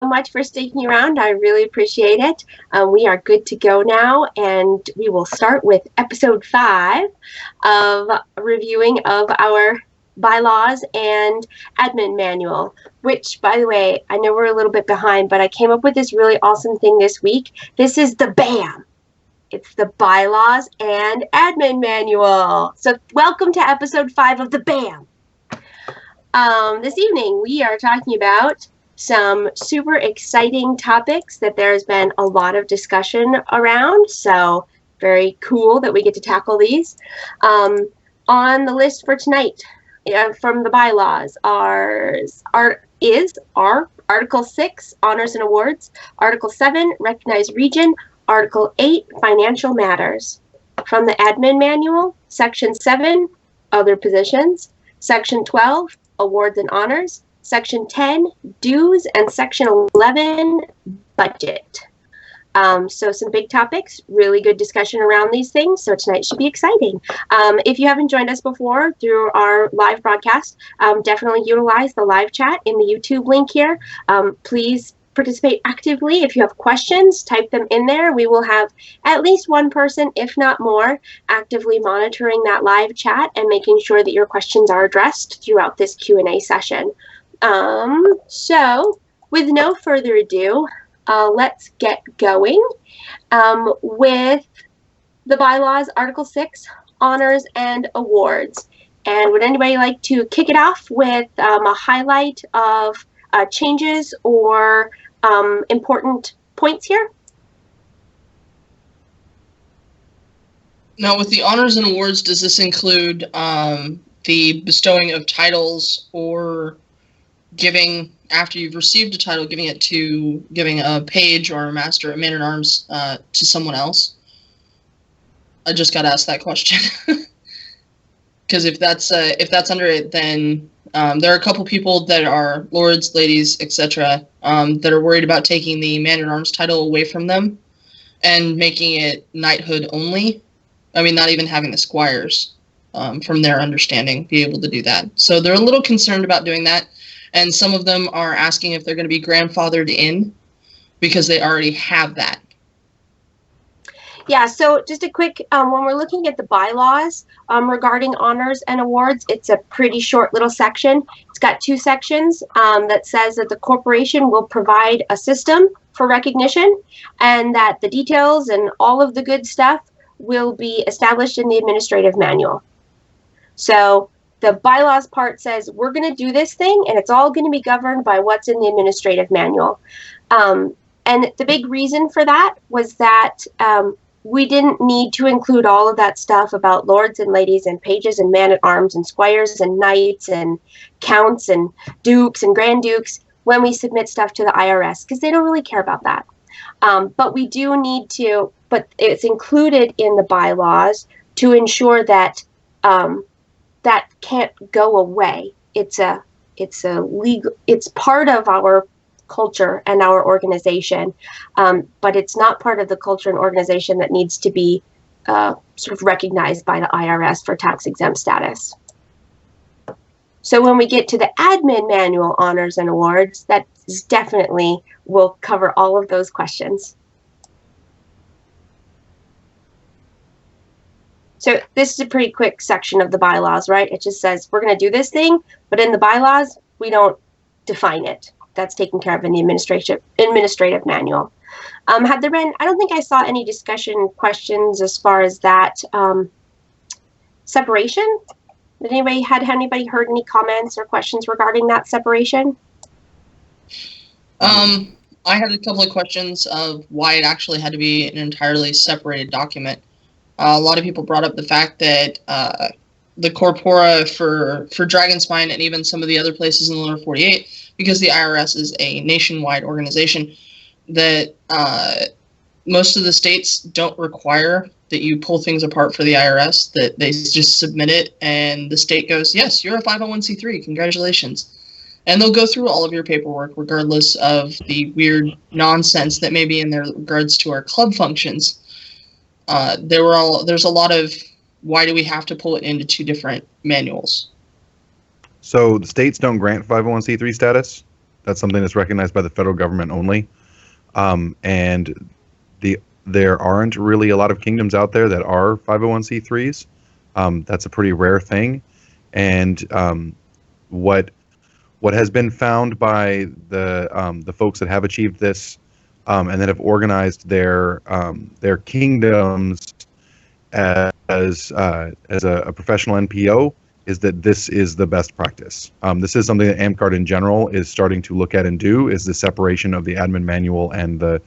much for sticking around. I really appreciate it. We are good to go now, and we will start with episode 5 of reviewing of our bylaws and admin manual, which, by the way, I know we're a little bit behind, but I came up with this really awesome thing this week. This is the BAM. It's the bylaws and admin manual. So welcome to episode 5 of the BAM. This evening, we are talking about some super exciting topics that there's been a lot of discussion around. So very cool that we get to tackle these. On the list for tonight from the bylaws is Article 6, Honors and Awards, Article 7, Recognized Region, Article 8, Financial Matters. From the Admin Manual, Section 7, Other Positions, Section 12, Awards and Honors, Section 10, Dues, and Section 11, Budget. So some big topics, really good discussion around these things, so tonight should be exciting. If you haven't joined us before through our live broadcast, definitely utilize the live chat in the YouTube link here. Please participate actively. If you have questions, type them in there. We will have at least one person, if not more, actively monitoring that live chat and making sure that your questions are addressed throughout this Q&A session. So with no further ado, let's get going with the bylaws, Article 6, Honors and Awards. And would anybody like to kick it off with a highlight of changes or important points here? Now, with the honors and awards, does this include the bestowing of titles or giving, after you've received a title, giving a page or a master, a man-at-arms to someone else? I just got to ask that question. Because if that's under it, then there are a couple people that are lords, ladies, etc., that are worried about taking the man-at-arms title away from them and making it knighthood only. I mean, not even having the squires, from their understanding, be able to do that. So they're a little concerned about doing that, and some of them are asking if they're going to be grandfathered in because they already have that. Yeah, so just a quick, when we're looking at the bylaws regarding honors and awards, it's a pretty short little section. It's got 2 sections that says that the corporation will provide a system for recognition and that the details and all of the good stuff will be established in the administrative manual. So the bylaws part says we're going to do this thing and it's all going to be governed by what's in the administrative manual. And the big reason for that was that we didn't need to include all of that stuff about lords and ladies and pages and man-at-arms and squires and knights and counts and dukes and grand dukes when we submit stuff to the IRS, because they don't really care about that. But we do need to, but it's included in the bylaws to ensure that that can't go away. It's part of our culture and our organization, but it's not part of the culture and organization that needs to be sort of recognized by the IRS for tax exempt status. So when we get to the admin manual, honors and awards, that definitely will cover all of those questions. So this is a pretty quick section of the bylaws, right? It just says we're going to do this thing, but in the bylaws, we don't define it. That's taken care of in the administrative manual. Had there been, I don't think I saw any discussion questions as far as that separation. Had anybody heard any comments or questions regarding that separation? I had a couple of questions of why it actually had to be an entirely separated document. A lot of people brought up the fact that the corpora for Dragonspine and even some of the other places in the lower 48, because the IRS is a nationwide organization, that most of the states don't require that you pull things apart for the IRS, that they just submit it and the state goes, yes, you're a 501c3, congratulations. And they'll go through all of your paperwork regardless of the weird nonsense that may be in there regards to our club functions. There's a lot of, why do we have to pull it into 2 different manuals? So the states don't grant 501c3 status? That's something that's recognized by the federal government only. And there aren't really a lot of kingdoms out there that are 501c3s. That's a pretty rare thing. And what has been found by the folks that have achieved this, and that have organized their kingdoms as a professional NPO, is that this is the best practice. This is something that AMCARD in general is starting to look at and do, is the separation of the admin manual and the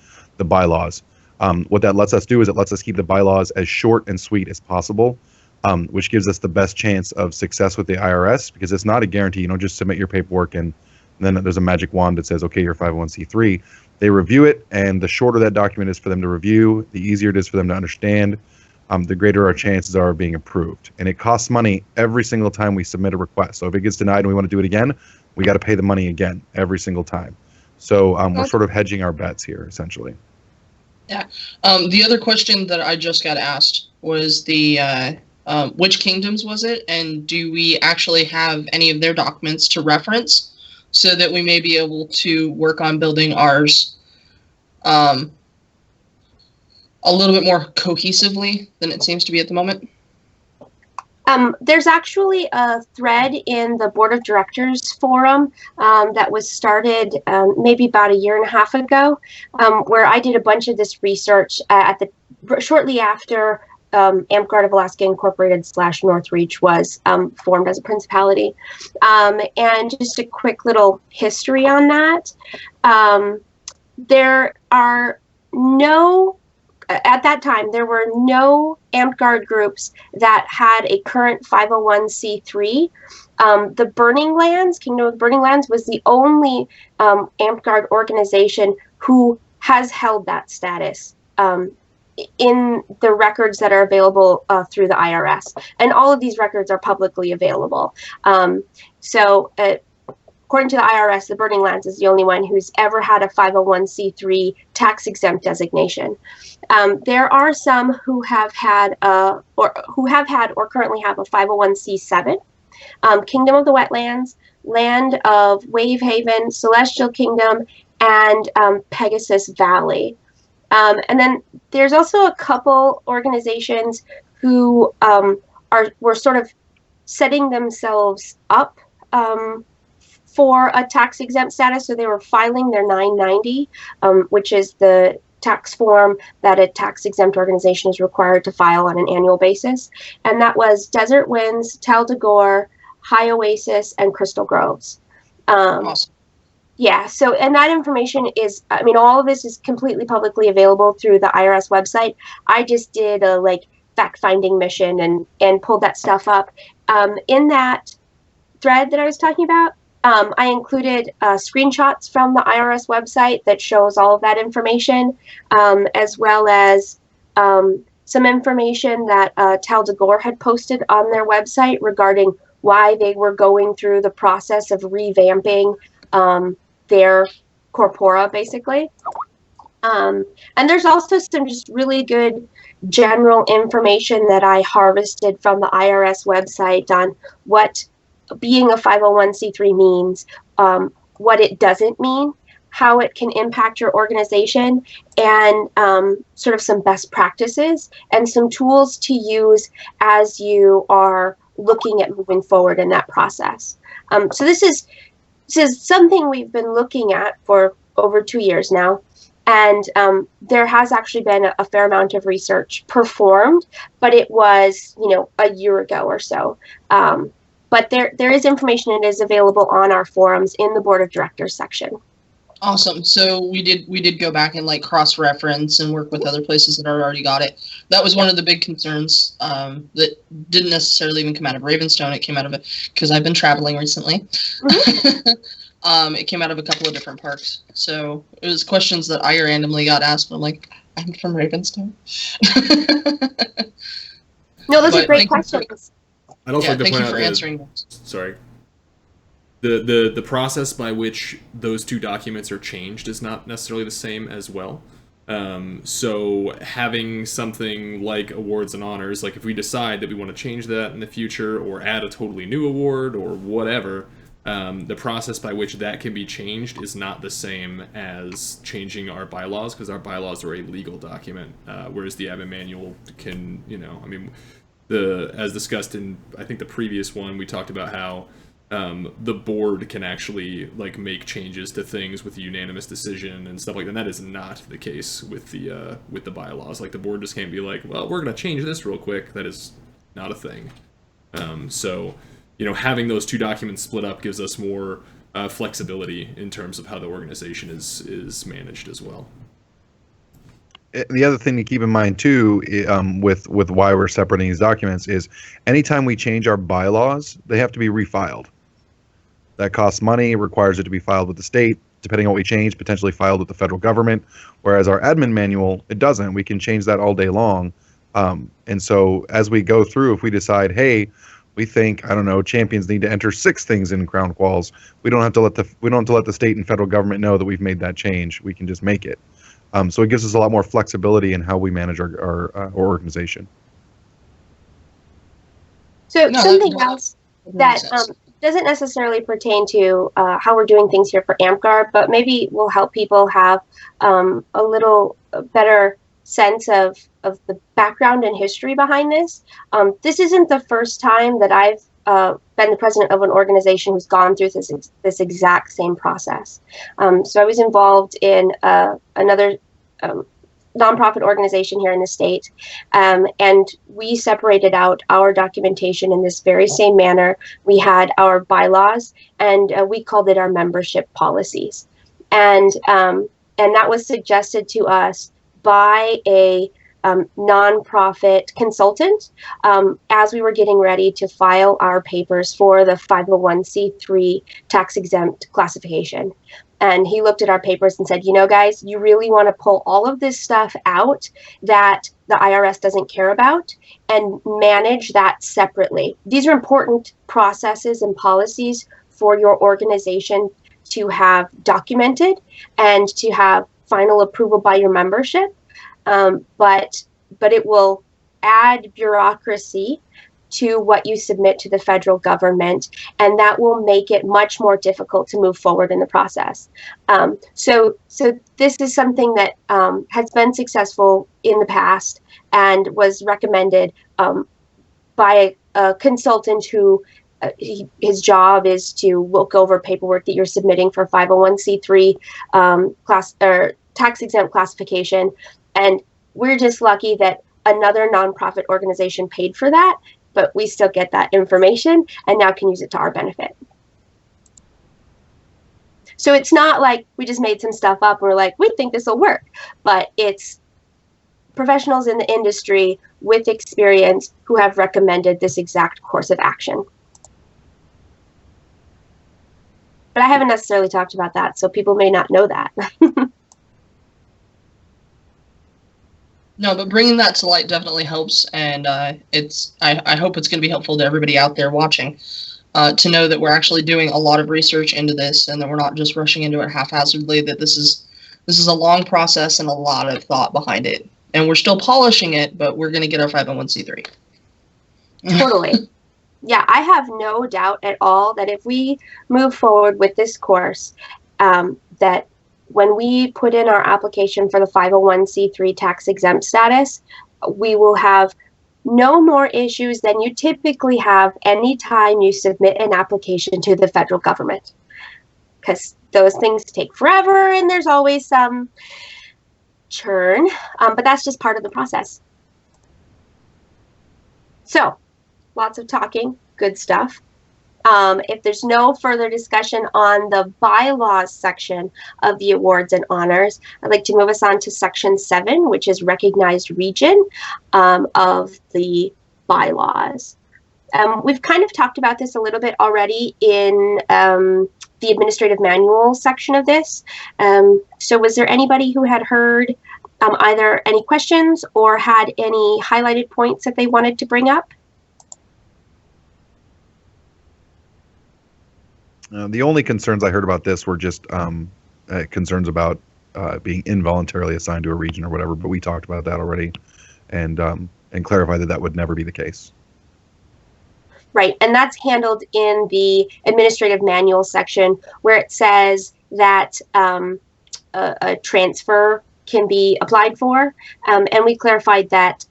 bylaws. What that lets us do is it lets us keep the bylaws as short and sweet as possible, which gives us the best chance of success with the IRS, because it's not a guarantee. You don't just submit your paperwork and then there's a magic wand that says, okay, you're 501c3. They review it, and the shorter that document is for them to review, the easier it is for them to understand, the greater our chances are of being approved. And it costs money every single time we submit a request. So if it gets denied and we want to do it again, we got to pay the money again every single time. So we're sort of hedging our bets here, essentially. Yeah. The other question that I just got asked was the which kingdoms was it, and do we actually have any of their documents to reference so that we may be able to work on building ours a little bit more cohesively than it seems to be at the moment? There's actually a thread in the Board of Directors forum that was started maybe about a year and a half ago, where I did a bunch of this research shortly after AMCARD of Alaska Incorporated / Northreach was formed as a principality. And just a quick little history on that. At that time, there were no AMCARD groups that had a current 501c3. The Burning Lands, Kingdom of the Burning Lands, was the only AMCARD organization who has held that status in the records that are available through the IRS. And all of these records are publicly available. According to the IRS, the Burning Lands is the only one who's ever had a 501c3 tax-exempt designation. There are some who have had or currently have a 501c7. Kingdom of the Wetlands, Land of Wave Haven, Celestial Kingdom, and Pegasus Valley. And then there's also a couple organizations who were sort of setting themselves up for a tax-exempt status. So they were filing their 990, which is the tax form that a tax-exempt organization is required to file on an annual basis. And that was Desert Winds, Tel de Gore, High Oasis, and Crystal Groves. Awesome. Yeah, so, and that information is, all of this is completely publicly available through the IRS website. I just did a fact-finding mission and pulled that stuff up. In that thread that I was talking about, I included screenshots from the IRS website that shows all of that information, as well as some information that Tal de Gore had posted on their website regarding why they were going through the process of revamping their corpora, basically. And there's also some just really good general information that I harvested from the IRS website on what being a 501c3 means, what it doesn't mean, how it can impact your organization, and sort of some best practices and some tools to use as you are looking at moving forward in that process. So this is something we've been looking at for over 2 years now. And there has actually been a fair amount of research performed, but it was, a year ago or so. But there is information that is available on our forums in the Board of Directors section. Awesome. So we did go back and cross-reference and work with other places that already got it. That was one of the big concerns that didn't necessarily even come out of Ravenstone. It came out of it because I've been traveling recently. Mm-hmm. It came out of a couple of different parks. So it was questions that I randomly got asked. But I'm like, I'm from Ravenstone. No, those are great questions. I'd also like to thank point you out for answering those. Sorry. The process by which those two documents are changed is not necessarily the same as well. So having something like awards and honors, if we decide that we want to change that in the future or add a totally new award or whatever, The process by which that can be changed is not the same as changing our bylaws, because our bylaws are a legal document, whereas the admin manual can, I mean, as discussed in, I think, the previous one, we talked about how the board can actually make changes to things with a unanimous decision and stuff like that. And that is not the case with the bylaws. The board just can't be like, well, we're going to change this real quick. That is not a thing. So, having those two documents split up gives us more flexibility in terms of how the organization is managed as well. The other thing to keep in mind too, with why we're separating these documents, is anytime we change our bylaws, they have to be refiled. That costs money, requires it to be filed with the state, depending on what we change, potentially filed with the federal government. Whereas our admin manual, it doesn't. We can change that all day long. And so as we go through, if we decide, hey, we think, I don't know, champions need to enter 6 things in Crown Quals, we don't have to let the state and federal government know that we've made that change. We can just make it. So it gives us a lot more flexibility in how we manage our organization. So something else that doesn't necessarily pertain to how we're doing things here for AMPGAR, but maybe will help people have a little better sense of the background and history behind this. This isn't the first time that I've been the president of an organization who's gone through this exact same process. So I was involved in another nonprofit organization here in the state, and we separated out our documentation in this very same manner. We had our bylaws, and we called it our membership policies, and that was suggested to us by a nonprofit consultant as we were getting ready to file our papers for the 501c3 tax exempt classification. And he looked at our papers and said, guys, you really want to pull all of this stuff out that the IRS doesn't care about and manage that separately. These are important processes and policies for your organization to have documented and to have final approval by your membership. But it will add bureaucracy to what you submit to the federal government, and that will make it much more difficult to move forward in the process. So this is something that has been successful in the past and was recommended by a consultant who his job is to look over paperwork that you're submitting for 501c3 class or tax exempt classification. And we're just lucky that another nonprofit organization paid for that, but we still get that information and now can use it to our benefit. So it's not like we just made some stuff up and we're like, we think this will work, but it's professionals in the industry with experience who have recommended this exact course of action. But I haven't necessarily talked about that, so people may not know that. No, but bringing that to light definitely helps, and I hope it's going to be helpful to everybody out there watching to know that we're actually doing a lot of research into this, and that we're not just rushing into it haphazardly. That this is a long process and a lot of thought behind it, and we're still polishing it, but we're going to get our 501c3. Totally. Yeah, I have no doubt at all that if we move forward with this course, that when we put in our application for the 501c3 tax exempt status, we will have no more issues than you typically have anytime you submit an application to the federal government. Because those things take forever and there's always some churn, but that's just part of the process. So, lots of talking, good stuff. If there's no further discussion on the bylaws section of the awards and honors, I'd like to move us on to section 7, which is recognized region of the bylaws. We've kind of talked about this a little bit already in the administrative manual section of this. So was there anybody who had heard either any questions or had any highlighted points that they wanted to bring up? The only concerns I heard about this were just concerns about being involuntarily assigned to a region or whatever, but we talked about that already and clarified that that would never be the case. Right, and that's handled in the administrative manual section where it says that a transfer can be applied for, and we clarified that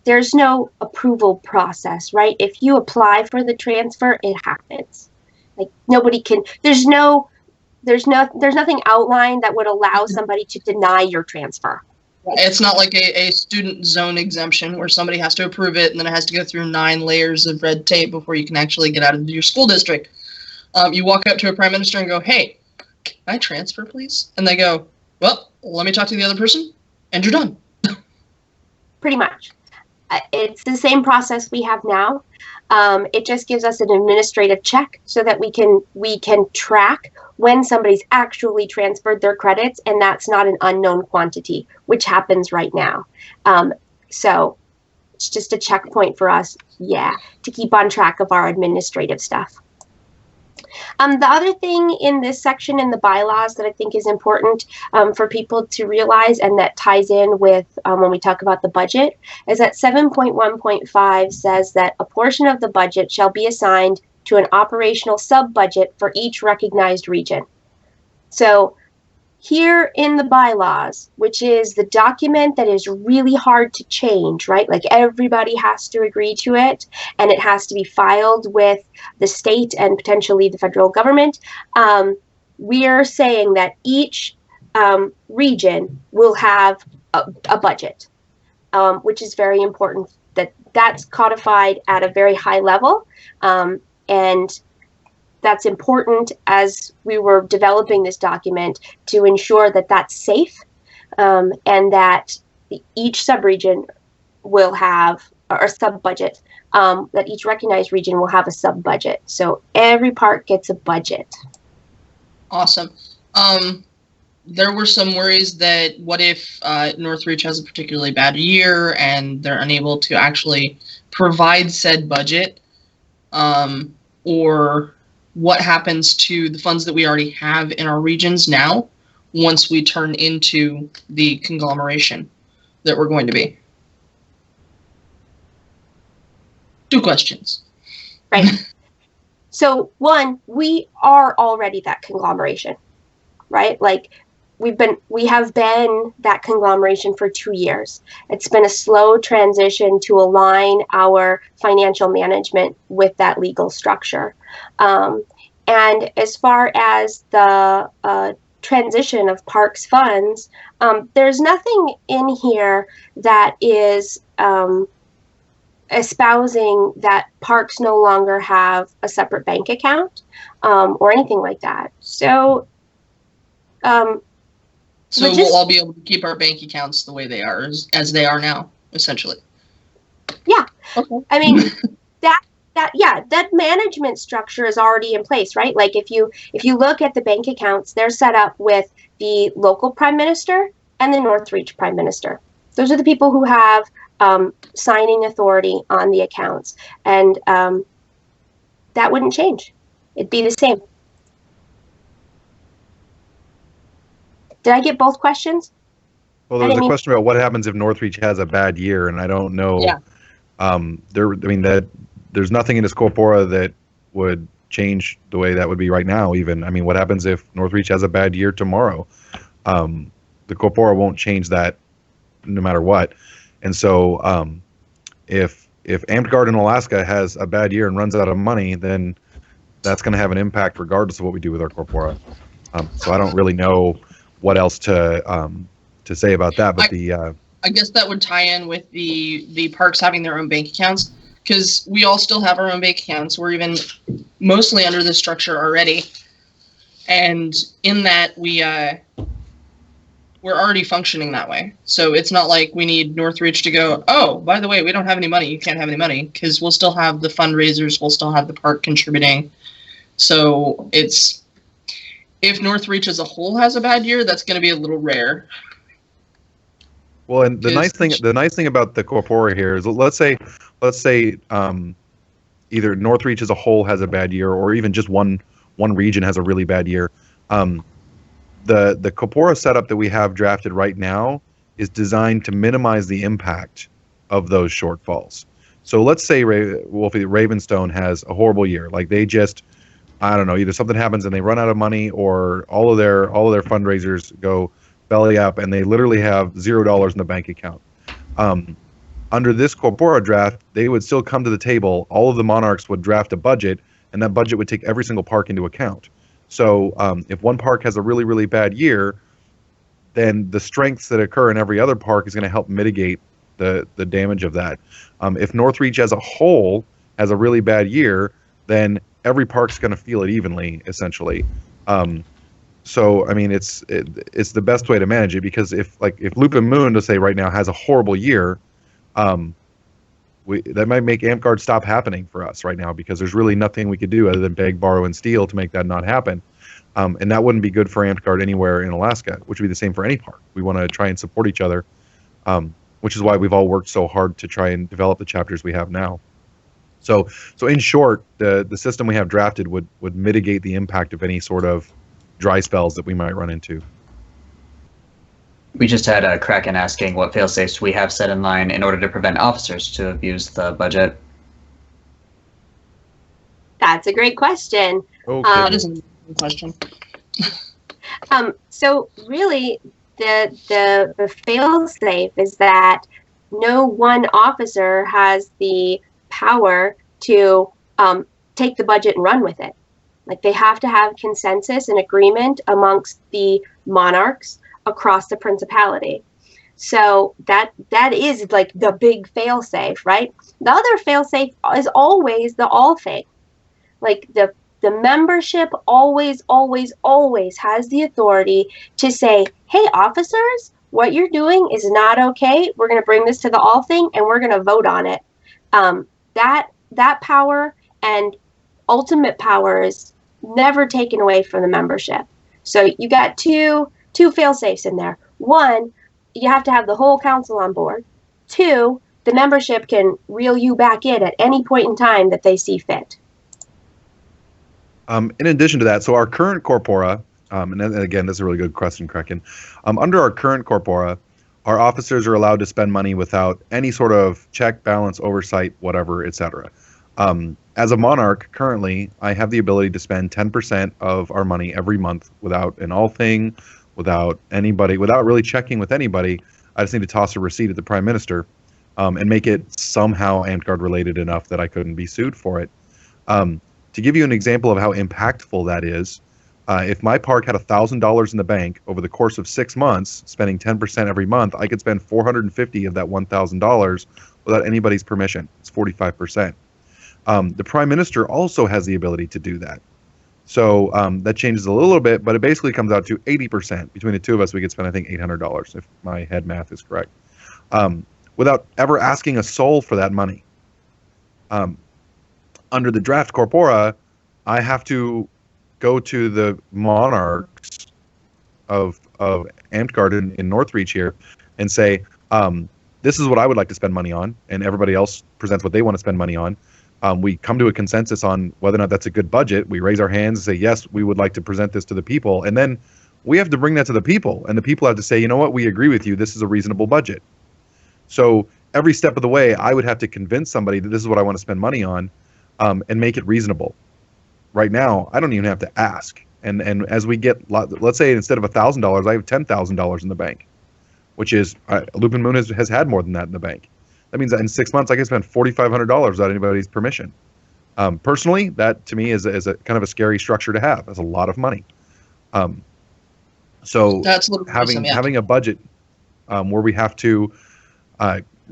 there's no approval process, right? If you apply for the transfer, it happens. Like nobody can. There's nothing outlined that would allow somebody to deny your transfer. It's not like a student zone exemption where somebody has to approve it and then it has to go through 9 layers of red tape before you can actually get out of your school district. You walk up to a prime minister and go, "Hey, can I transfer, please?" And they go, "Well, let me talk to the other person," and you're done. Pretty much. It's the same process we have now. It just gives us an administrative check so that we can track when somebody's actually transferred their credits, and that's not an unknown quantity, which happens right now. So it's just a checkpoint for us, to keep on track of our administrative stuff. The other thing in this section in the bylaws that I think is important for people to realize, and that ties in with when we talk about the budget, is that 7.1.5 says that a portion of the budget shall be assigned to an operational sub-budget for each recognized region. So here in the bylaws, which is the document that is really hard to change, right? Like everybody has to agree to it, and it has to be filed with the state and potentially the federal government. We are saying that each region will have a budget, which is very important. That's codified at a very high level, and that's important as we were developing this document to ensure that that's safe, and that each subregion will have, or sub-budget, that each recognized region will have a sub-budget. So every park gets a budget. Awesome. There were some worries that what if Northreach has a particularly bad year and they're unable to actually provide said budget, or what happens to the funds that we already have in our regions now once we turn into the conglomeration that we're going to be? 2 questions. Right. So one, we are already that conglomeration, right? Like we have been that conglomeration for 2 years. It's been a slow transition to align our financial management with that legal structure. And as far as the transition of parks funds, there's nothing in here that is espousing that parks no longer have a separate bank account or anything like that. So we'll all be able to keep our bank accounts the way they are, as they are now, essentially. Yeah. Okay. I mean, that management structure is already in place, right? Like if you look at the bank accounts, they're set up with the local prime minister and the Northreach prime minister. Those are the people who have signing authority on the accounts, and that wouldn't change. It'd be the same. Did I get both questions? Well, there's a question about what happens if Northreach has a bad year, and I don't know. Yeah. There's nothing in this corpora that would change the way that would be right now. Even, I mean, what happens if Northreach has a bad year tomorrow? The corpora won't change that no matter what. And so, if Amtgard in Alaska has a bad year and runs out of money, then that's going to have an impact regardless of what we do with our corpora. So I don't really know what else to say about that. But I guess that would tie in with the parks having their own bank accounts, because we all still have our own bank accounts. We're even mostly under this structure already, and in that we're already functioning that way. So it's not like we need Northreach to go, "Oh, by the way, we don't have any money. You can't have any money," because we'll still have the fundraisers. We'll still have the park contributing. So if Northreach as a whole has a bad year, that's going to be a little rare. Well, and the nice thing about the corpora here is, let's say either Northreach as a whole has a bad year, or even just one region has a really bad year. The corpora setup that we have drafted right now is designed to minimize the impact of those shortfalls. So let's say Wolfie Ravenstone has a horrible year. Like they just, I don't know, either something happens and they run out of money, or all of their fundraisers go belly up, and they literally have $0 in the bank account. Um, Under this corpora draft, they would still come to the table. All of the monarchs would draft a budget, and that budget would take every single park into account. So if one park has a really, really bad year, then the strengths that occur in every other park is going to help mitigate the damage of that. If Northreach as a whole has a really bad year, then every park's going to feel it evenly, essentially. So I mean, it's the best way to manage it, because if Lupin Moon, to say right now, has a horrible year, that might make Amtgard stop happening for us right now, because there's really nothing we could do other than beg, borrow, and steal to make that not happen. And that wouldn't be good for Amtgard anywhere in Alaska, which would be the same for any park. We want to try and support each other, which is why we've all worked so hard to try and develop the chapters we have now. So in short, the system we have drafted would mitigate the impact of any sort of dry spells that we might run into. We just had a Kraken asking what failsafes we have set in line in order to prevent officers to abuse the budget. That's a great question. Okay. That is a good question. So really, the fail-safe is that no one officer has the power to take the budget and run with it. Like, they have to have consensus and agreement amongst the monarchs across the principality. So that is like the big fail-safe, right? The other fail-safe is always the all thing. Like the membership always has the authority to say, hey, officers, what you're doing is not okay. We're going to bring this to the all thing, and we're going to vote on it. That power and ultimate power is never taken away from the membership. So you got two fail-safes in there. One, you have to have the whole council on board. Two, the membership can reel you back in at any point in time that they see fit. In addition to that, so our current corpora, and again, that's a really good question, Kraken. Under our current corpora, our officers are allowed to spend money without any sort of check, balance, oversight, whatever, etc. As a monarch, currently, I have the ability to spend 10% of our money every month without an all thing, without anybody, without really checking with anybody. I just need to toss a receipt at the prime minister and make it somehow Amtgard related enough that I couldn't be sued for it. To give you an example of how impactful that is, if my park had $1,000 in the bank over the course of 6 months, spending 10% every month, I could spend $450 of that $1,000 without anybody's permission. It's 45%. The prime minister also has the ability to do that. So that changes a little bit, but it basically comes out to 80%. Between the two of us, we could spend, I think, $800, if my head math is correct, without ever asking a soul for that money. Under the draft corpora, I have to go to the monarchs of Amtgard in Northreach here and say, this is what I would like to spend money on, and everybody else presents what they want to spend money on. We come to a consensus on whether or not that's a good budget. We raise our hands and say, yes, we would like to present this to the people. And then we have to bring that to the people. And the people have to say, you know what, we agree with you. This is a reasonable budget. So every step of the way, I would have to convince somebody that this is what I want to spend money on and make it reasonable. Right now, I don't even have to ask. And as we get, let's say instead of $1,000, I have $10,000 in the bank, which is, Lupin Moon has had more than that in the bank. That means that in 6 months, I can spend $4,500 without anybody's permission. Personally, that to me is a kind of a scary structure to have. That's a lot of money. So That's having a budget where we have to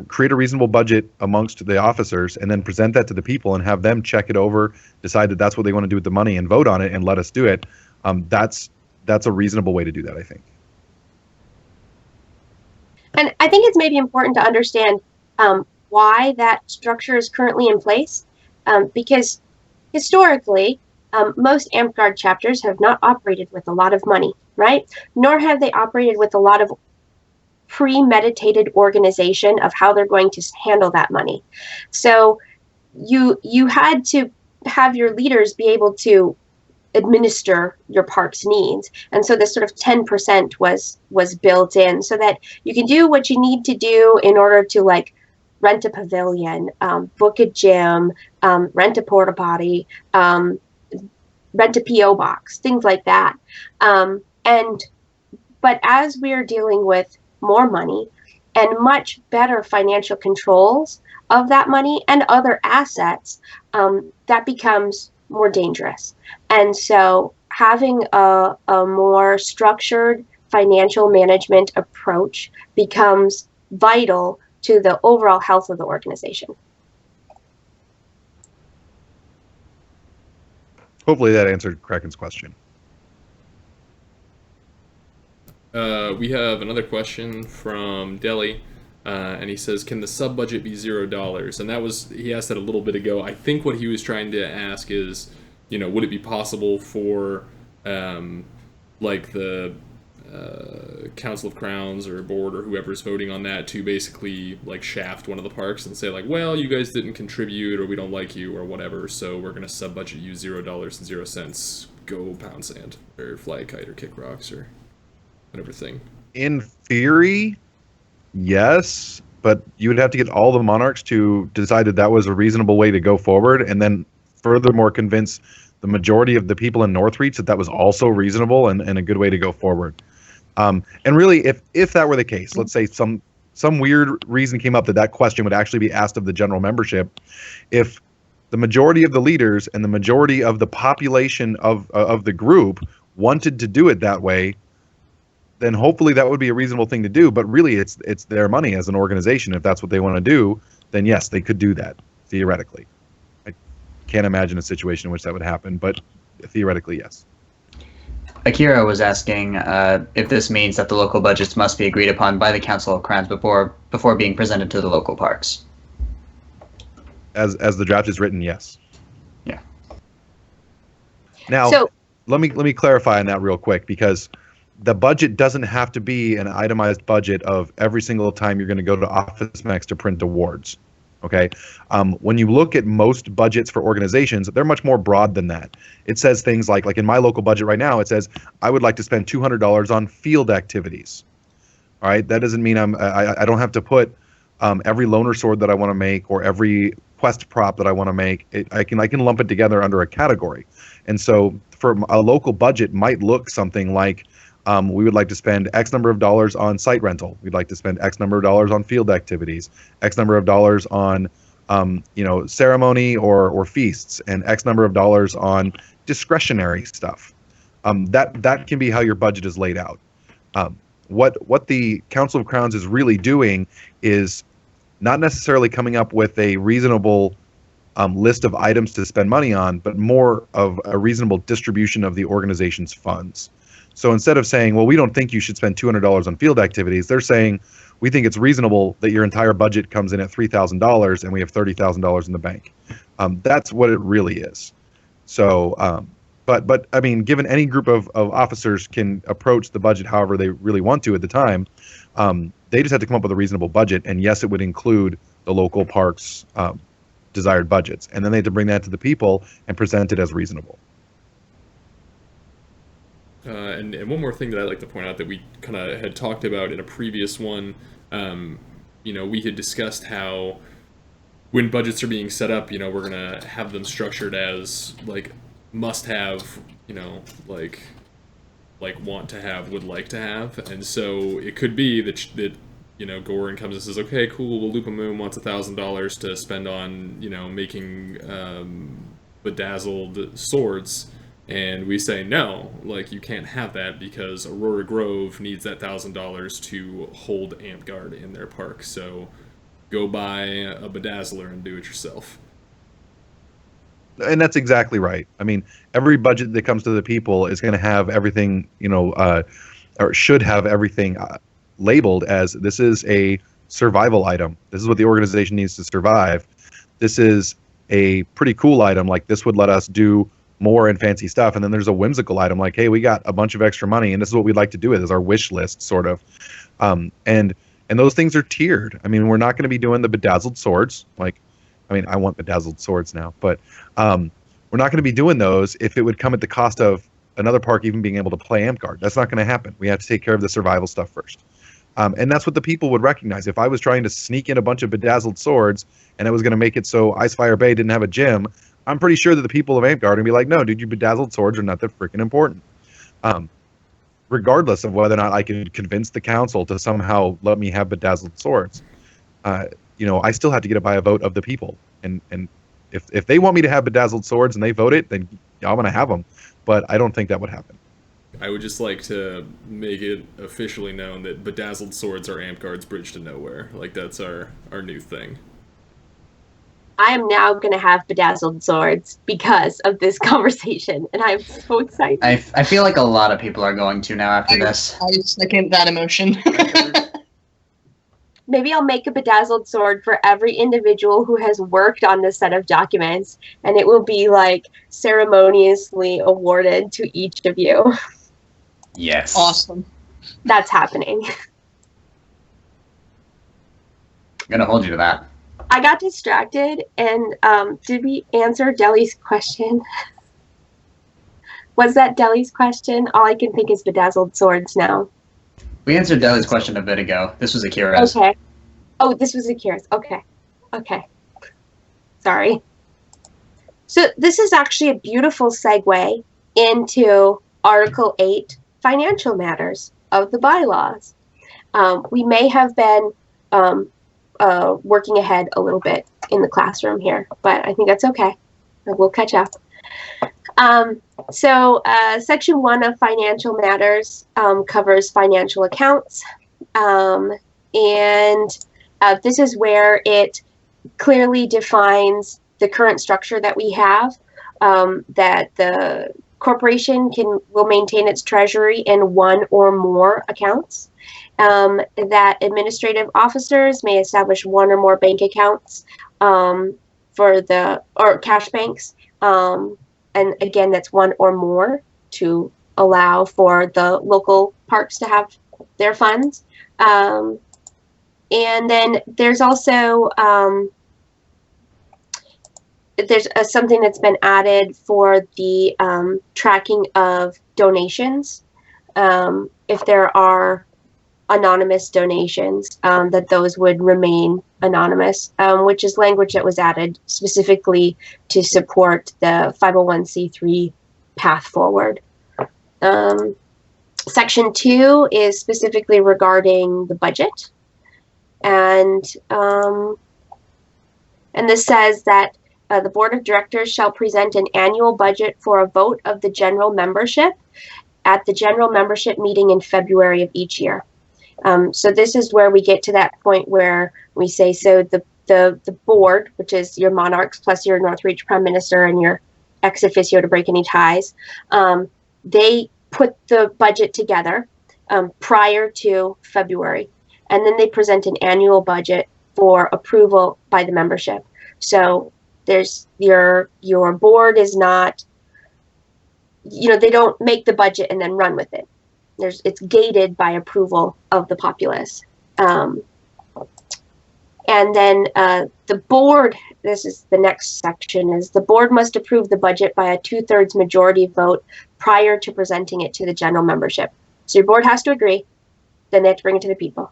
create a reasonable budget amongst the officers and then present that to the people and have them check it over, decide that that's what they want to do with the money and vote on it and let us do it. That's a reasonable way to do that, I think. And I think it's maybe important to understand why that structure is currently in place, because historically, most Amtgard chapters have not operated with a lot of money, right? Nor have they operated with a lot of premeditated organization of how they're going to handle that money. So you had to have your leaders be able to administer your park's needs. And so this sort of 10% was built in so that you can do what you need to do in order to, like, rent a pavilion, book a gym, rent a porta potty, rent a PO box, things like that. But as we're dealing with more money and much better financial controls of that money and other assets, that becomes more dangerous. And so having a more structured financial management approach becomes vital to the overall health of the organization. Hopefully that answered Kraken's question. We have another question from Deli, and he says, "Can the sub budget be $0?" And he asked that a little bit ago. I think what he was trying to ask is, would it be possible for, like the Council of Crowns or board or whoever's voting on that to basically like shaft one of the parks and say like, well, you guys didn't contribute or we don't like you or whatever, so we're gonna sub budget you $0.00. Go pound sand or fly a kite or kick rocks or whatever thing. In theory, yes, but you would have to get all the monarchs to decide that was a reasonable way to go forward, and then furthermore convince the majority of the people in Northreach that was also reasonable and a good way to go forward. And really, if that were the case, let's say some weird reason came up that question would actually be asked of the general membership, if the majority of the leaders and the majority of the population of the group wanted to do it that way, then hopefully that would be a reasonable thing to do. But really, it's their money as an organization. If that's what they want to do, then yes, they could do that, theoretically. I can't imagine a situation in which that would happen, but theoretically, yes. Akira was asking if this means that the local budgets must be agreed upon by the Council of Crowns before being presented to the local parks. As the draft is written, yes. Yeah. Now, let me clarify on that real quick, because the budget doesn't have to be an itemized budget of every single time you're going to go to OfficeMax to print awards. Okay. When you look at most budgets for organizations, they're much more broad than that. It says things like in my local budget right now, it says I would like to spend $200 on field activities. All right. That doesn't mean I don't have to put every loner sword that I want to make or every quest prop that I want to make. I can lump it together under a category. And so for a local budget might look something like, we would like to spend X number of dollars on site rental. We'd like to spend X number of dollars on field activities, X number of dollars on, ceremony or feasts, and X number of dollars on discretionary stuff. That can be how your budget is laid out. What the Council of Crowns is really doing is not necessarily coming up with a reasonable list of items to spend money on, but more of a reasonable distribution of the organization's funds. So instead of saying, well, we don't think you should spend $200 on field activities, they're saying, we think it's reasonable that your entire budget comes in at $3,000 and we have $30,000 in the bank. That's what it really is. So, but I mean, given any group of officers can approach the budget however they really want to at the time, they just have to come up with a reasonable budget. And yes, it would include the local parks' desired budgets. And then they have to bring that to the people and present it as reasonable. And one more thing that I'd like to point out that we kind of had talked about in a previous one, we had discussed how when budgets are being set up, we're going to have them structured as like must have, like want to have, would like to have. And so it could be that Goran comes and says, okay, cool, well, Lupa Moon wants $1,000 to spend on, making bedazzled swords. And we say, no, you can't have that because Aurora Grove needs that $1,000 to hold Amtgard in their park. So go buy a bedazzler and do it yourself. And that's exactly right. I mean, every budget that comes to the people is going to have everything, or should have everything labeled as this is a survival item. This is what the organization needs to survive. This is a pretty cool item. Like this would let us do more and fancy stuff. And then there's a whimsical item like, hey, we got a bunch of extra money and this is what we'd like to do with as our wish list, sort of. And those things are tiered. I mean, we're not going to be doing the bedazzled swords. I want bedazzled swords now, but we're not going to be doing those if it would come at the cost of another park even being able to play Amtgard. That's not going to happen. We have to take care of the survival stuff first. And that's what the people would recognize. If I was trying to sneak in a bunch of bedazzled swords and I was going to make it so Icefire Bay didn't have a gym, I'm pretty sure that the people of Amtgard would be like, no, dude, your bedazzled swords are not that freaking important. Regardless of whether or not I can convince the council to somehow let me have bedazzled swords, I still have to get it by a vote of the people. And if they want me to have bedazzled swords and they vote it, then I'm going to have them. But I don't think that would happen. I would just like to make it officially known that bedazzled swords are Amtgard's bridge to nowhere. Like, that's our new thing. I am now going to have bedazzled swords because of this conversation, and I'm so excited. I feel like a lot of people are going to now after this. I second that emotion. Maybe I'll make a bedazzled sword for every individual who has worked on this set of documents, and it will be like ceremoniously awarded to each of you. Yes. Awesome. That's happening. I'm gonna hold you to that. I got distracted, and did we answer Deli's question? Was that Deli's question? All I can think is bedazzled swords now. We answered Deli's question a bit ago. This was Akira's. Okay. Oh, this was Akira's. Okay. Okay. Sorry. So this is actually a beautiful segue into Article 8, Financial Matters of the Bylaws. We may have been working ahead a little bit in the classroom here, but I think that's okay. We'll catch up. Section 1 of Financial Matters covers financial accounts, and this is where it clearly defines the current structure that we have, that the corporation will maintain its treasury in one or more accounts, that administrative officers may establish one or more bank accounts or cash banks. And again, that's one or more to allow for the local parks to have their funds. And then there's also there's something that's been added for the tracking of donations. If there are anonymous donations, that those would remain anonymous, which is language that was added specifically to support the 501c3 path forward. Section 2 is specifically regarding the budget, and this says that the Board of Directors shall present an annual budget for a vote of the general membership at the general membership meeting in February of each year. So this is where we get to that point where we say, so the board, which is your monarchs plus your Northreach Prime Minister and your ex officio to break any ties, they put the budget together prior to February, and then they present an annual budget for approval by the membership. So there's your board is not, they don't make the budget and then run with it. It's gated by approval of the populace. And then the board, this is the next section, is the board must approve the budget by a 2/3 majority vote prior to presenting it to the general membership. So your board has to agree, then they have to bring it to the people.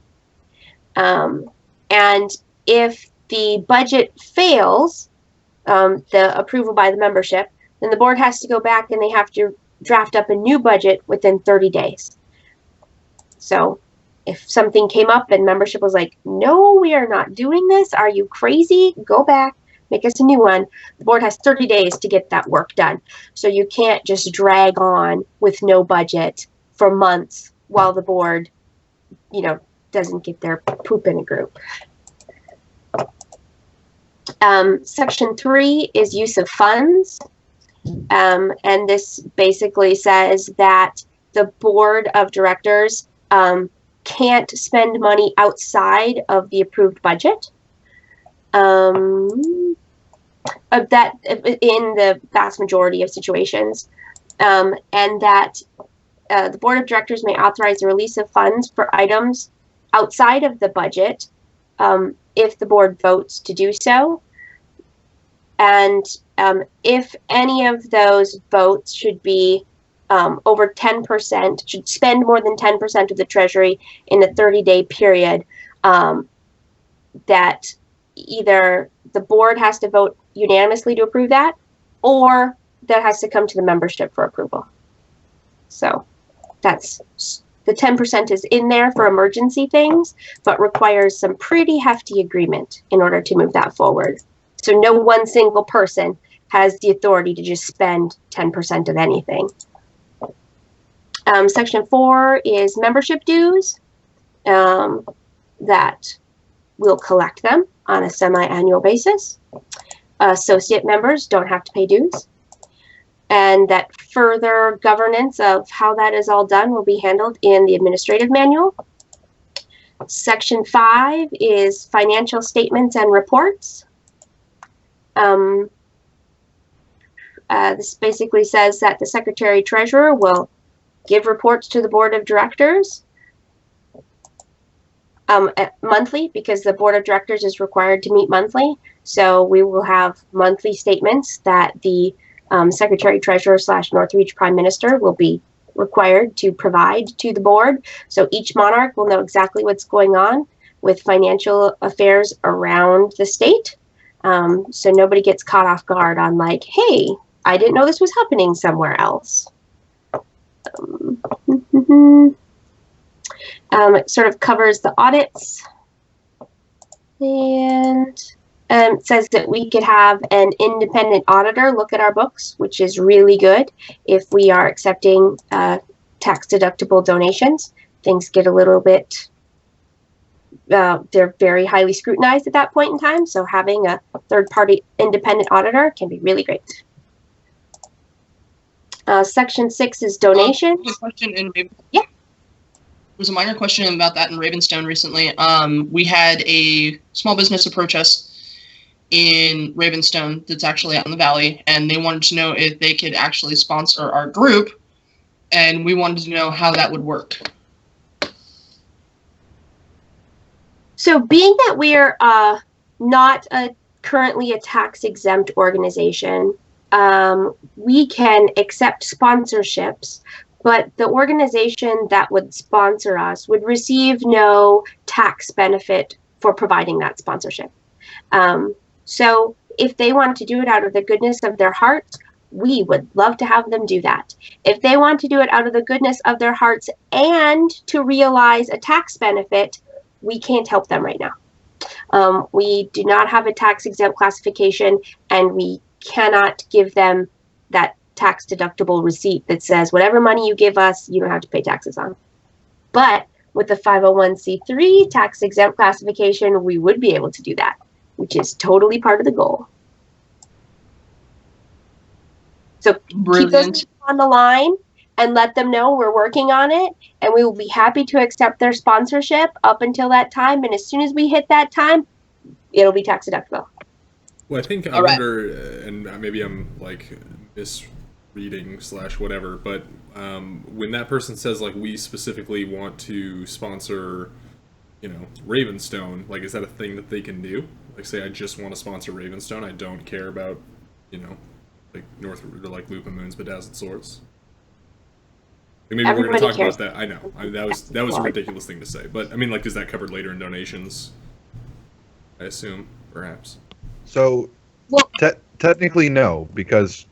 And if the budget fails, the approval by the membership, then the board has to go back and they have to draft up a new budget within 30 days. So if something came up and membership was like, no, we are not doing this, are you crazy? Go back, make us a new one. The board has 30 days to get that work done. So you can't just drag on with no budget for months while the board, doesn't get their poop in a group. Section 3 is use of funds. And this basically says that the board of directors can't spend money outside of the approved budget. That in the vast majority of situations, and that the board of directors may authorize the release of funds for items outside of the budget if the board votes to do so. And if any of those votes should be over 10%, should spend more than 10% of the treasury in a 30-day period, that either the board has to vote unanimously to approve that, or that has to come to the membership for approval. So that's the 10% is in there for emergency things, but requires some pretty hefty agreement in order to move that forward. So no one single person has the authority to just spend 10% of anything. Section 4 is membership dues, that we'll collect them on a semi-annual basis. Associate members don't have to pay dues. And that further governance of how that is all done will be handled in the administrative manual. Section 5 is financial statements and reports. This basically says that the Secretary Treasurer will give reports to the Board of Directors monthly, because the Board of Directors is required to meet monthly. So we will have monthly statements that the Secretary Treasurer / Northreach Prime Minister will be required to provide to the board. So each monarch will know exactly what's going on with financial affairs around the state. So nobody gets caught off guard on like, hey, I didn't know this was happening somewhere else. It sort of covers the audits, and it says that we could have an independent auditor look at our books, which is really good if we are accepting tax-deductible donations. Things get a little bit, they're very highly scrutinized at that point in time, so having a third-party independent auditor can be really great. Section 6 is donations. Yeah. There was a minor question about that in Ravenstone recently. We had a small business approach us in Ravenstone that's actually out in the valley, and they wanted to know if they could actually sponsor our group, and we wanted to know how that would work. So being that we're not currently a tax-exempt organization, we can accept sponsorships, but the organization that would sponsor us would receive no tax benefit for providing that sponsorship. So if they want to do it out of the goodness of their hearts, we would love to have them do that. If they want to do it out of the goodness of their hearts and to realize a tax benefit, we can't help them right now. We do not have a tax-exempt classification, and we cannot give them that tax-deductible receipt that says whatever money you give us, you don't have to pay taxes on. But with the 501c3 tax-exempt classification, we would be able to do that, which is totally part of the goal. So keep those on the line and let them know we're working on it, and we will be happy to accept their sponsorship up until that time. And as soon as we hit that time, it'll be tax deductible. Well, I think I wonder, and maybe I'm like misreading / whatever, but when that person says like we specifically want to sponsor, Ravenstone, like is that a thing that they can do? Like say I just want to sponsor Ravenstone, I don't care about, like North or like Loop and Moon's Bedazzled Swords. Like maybe we're going to talk about that. I know that was a ridiculous thing to say, but I mean, like, is that covered later in donations? I assume, perhaps. So, technically, no, because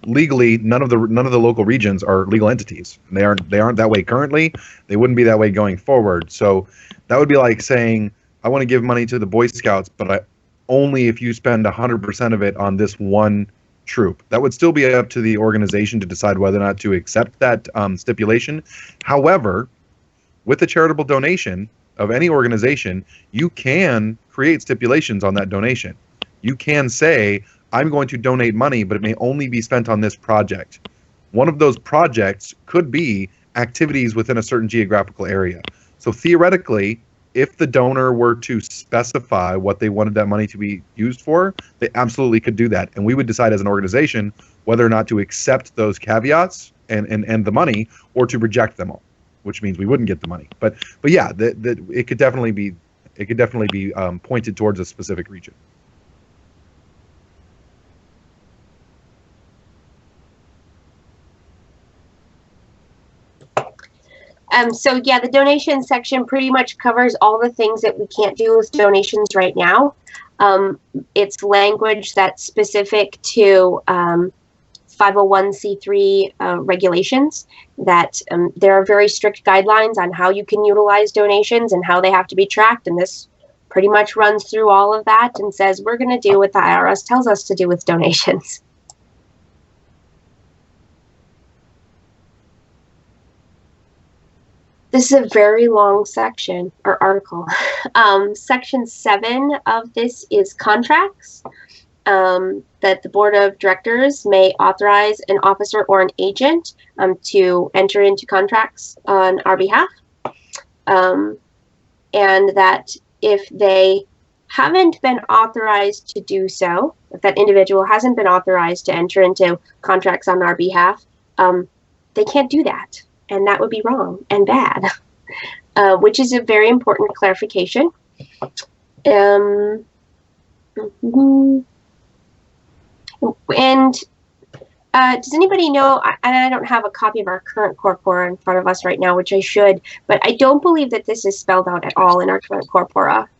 legally, none of the local regions are legal entities. And they aren't that way currently. They wouldn't be that way going forward. So, that would be like saying, I want to give money to the Boy Scouts, but only if you spend 100% of it on this one troop. That would still be up to the organization to decide whether or not to accept that stipulation. However, with a charitable donation of any organization, you can create stipulations on that donation. You can say, I'm going to donate money, but it may only be spent on this project. One of those projects could be activities within a certain geographical area. So theoretically, if the donor were to specify what they wanted that money to be used for, they absolutely could do that. And we would decide as an organization whether or not to accept those caveats and the money, or to reject them all, which means we wouldn't get the money. But yeah, it could definitely be pointed towards a specific region. So yeah, the donation section pretty much covers all the things that we can't do with donations right now. It's language that's specific to 501c3 regulations, that there are very strict guidelines on how you can utilize donations and how they have to be tracked. And this pretty much runs through all of that and says we're going to do what the IRS tells us to do with donations. This is a very long section or article. Section 7 of this is contracts. That the board of directors may authorize an officer or an agent to enter into contracts on our behalf. And that if they haven't been authorized to do so, if that individual hasn't been authorized to enter into contracts on our behalf, they can't do that. And that would be wrong and bad, which is a very important clarification. And does anybody know, and I don't have a copy of our current corpora in front of us right now, which I should, but I don't believe that this is spelled out at all in our current corpora.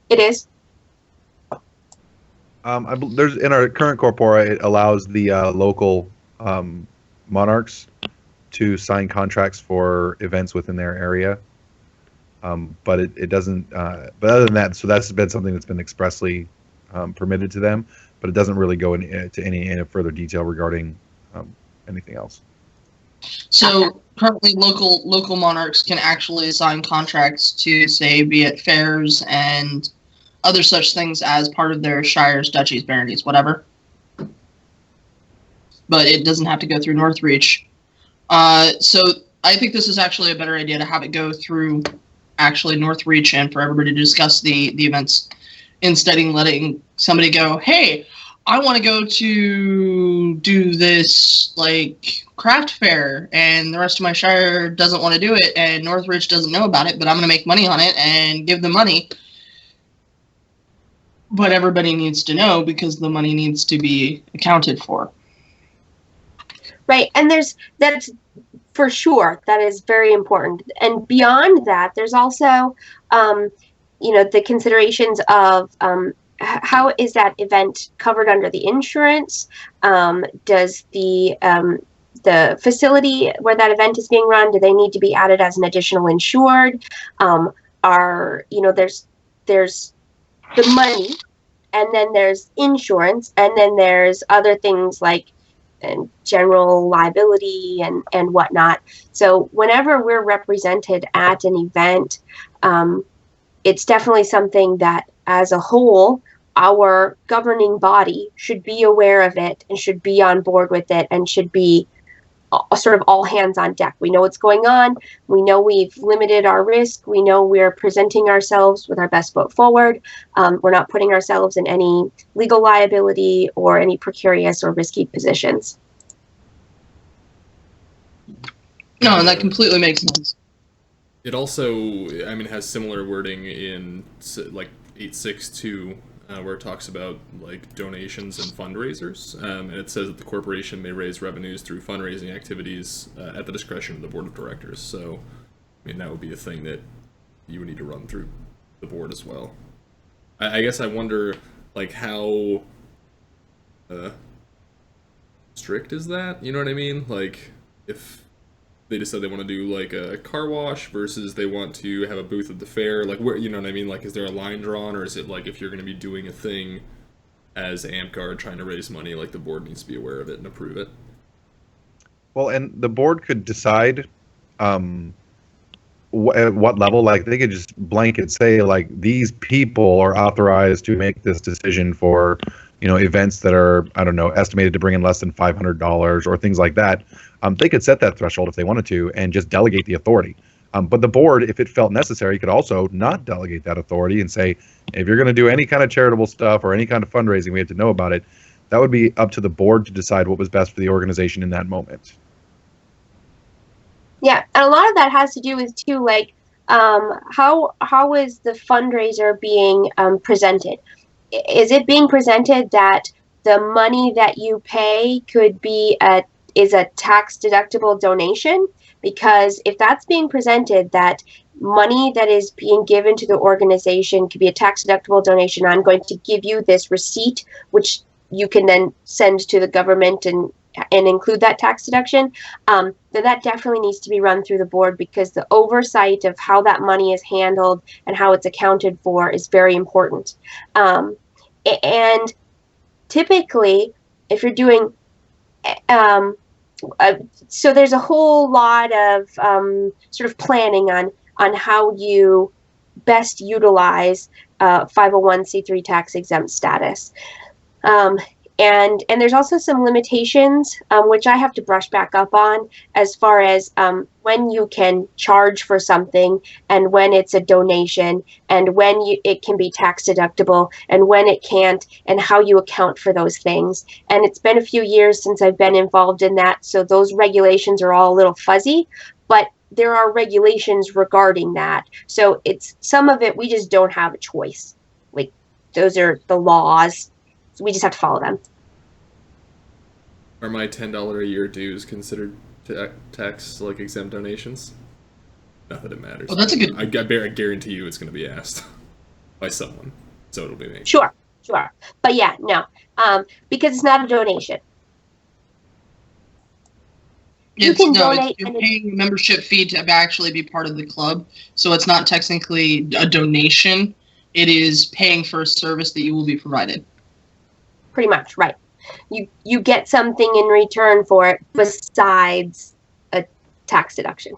It is? There's in our current corpora, it allows the local monarchs to sign contracts for events within their area. But it doesn't, but other than that, so that's been something that's been expressly permitted to them, but it doesn't really go into any further detail regarding anything else. So currently, local monarchs can actually sign contracts to, say, be it fairs and other such things as part of their shires, duchies, baronies, whatever. But it doesn't have to go through Northreach. So I think this is actually a better idea to have it go through actually Northreach and for everybody to discuss the events instead of letting somebody go, hey, I want to go to do this like craft fair and the rest of my shire doesn't want to do it and Northridge doesn't know about it, but I'm going to make money on it and give them money. But everybody needs to know because the money needs to be accounted for. Right, and that's for sure, that is very important. And beyond that, there's also, the considerations of how is that event covered under the insurance? Does the facility where that event is being run, do they need to be added as an additional insured? There's the money, and then there's insurance, and then there's other things like general liability and whatnot. So whenever we're represented at an event, it's definitely something that as a whole, our governing body should be aware of it and should be on board with it and should be sort of all hands on deck. We know what's going on. We know we've limited our risk. We know we're presenting ourselves with our best foot forward. We're not putting ourselves in any legal liability or any precarious or risky positions. No, and that completely makes sense. It also, has similar wording in like 862, where it talks about like donations and fundraisers, and it says that the corporation may raise revenues through fundraising activities at the discretion of the board of directors. So, that would be a thing that you would need to run through the board as well. I guess I wonder, like, how strict is that? You know what I mean? Like, if they just said they want to do like a car wash versus they want to have a booth at the fair, like, where, you know what I mean? Like, is there a line drawn, or is it like if you're going to be doing a thing as AmpGuard trying to raise money, like the board needs to be aware of it and approve it? Well, and the board could decide at what level, like they could just blanket say like these people are authorized to make this decision for, events that are, I don't know, estimated to bring in less than $500 or things like that. They could set that threshold if they wanted to and just delegate the authority. But the board, if it felt necessary, could also not delegate that authority and say, if you're going to do any kind of charitable stuff or any kind of fundraising, we have to know about it. That would be up to the board to decide what was best for the organization in that moment. Yeah, and a lot of that has to do with too, like, how is the fundraiser being presented? Is it being presented that the money that you pay could be is a tax-deductible donation, because if that's being presented that money that is being given to the organization could be a tax-deductible donation, I'm going to give you this receipt, which you can then send to the government and include that tax deduction, then that definitely needs to be run through the board, because the oversight of how that money is handled and how it's accounted for is very important. And typically, if you're doing, so there's a whole lot of sort of planning on how you best utilize 501c3 tax exempt status. And there's also some limitations, which I have to brush back up on, as far as when you can charge for something, and when it's a donation, and when it can be tax deductible, and when it can't, and how you account for those things. And it's been a few years since I've been involved in that, so those regulations are all a little fuzzy, but there are regulations regarding that. So it's some of it we just don't have a choice. Like, those are the laws. We just have to follow them. Are my $10 a year dues considered tax like exempt donations? Not that it matters. Oh, that's a good. I guarantee you it's going to be asked by someone, so it'll be me. Sure. But yeah, no, because it's not a donation. You can donate. You're paying a membership fee to actually be part of the club, so it's not technically a donation. It is paying for a service that you will be provided. Pretty much, right. You get something in return for it besides a tax deduction.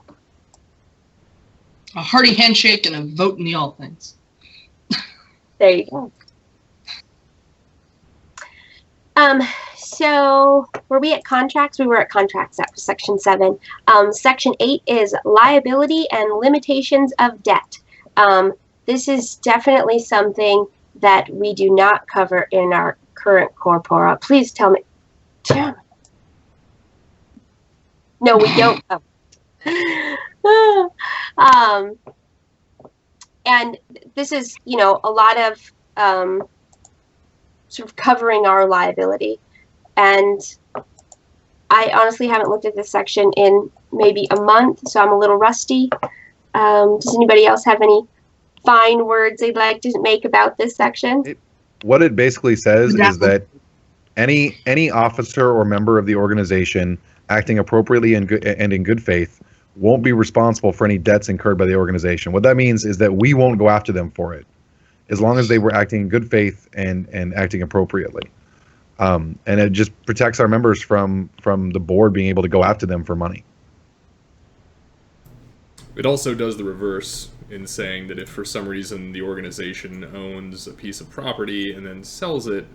A hearty handshake and a vote in the all things. There you go. So were we at contracts? We were at contracts at section 7. Section 8 is liability and limitations of debt. This is definitely something that we do not cover in our current corpora. Please tell me. No, we don't. And this is, a lot of sort of covering our liability. And I honestly haven't looked at this section in maybe a month, so I'm a little rusty. Does anybody else have any fine words they'd like to make about this section? What it basically says is that any officer or member of the organization acting appropriately and in good faith won't be responsible for any debts incurred by the organization. What that means is that we won't go after them for it, as long as they were acting in good faith and acting appropriately. And it just protects our members from the board being able to go after them for money. It also does the reverse in saying that if for some reason the organization owns a piece of property and then sells it,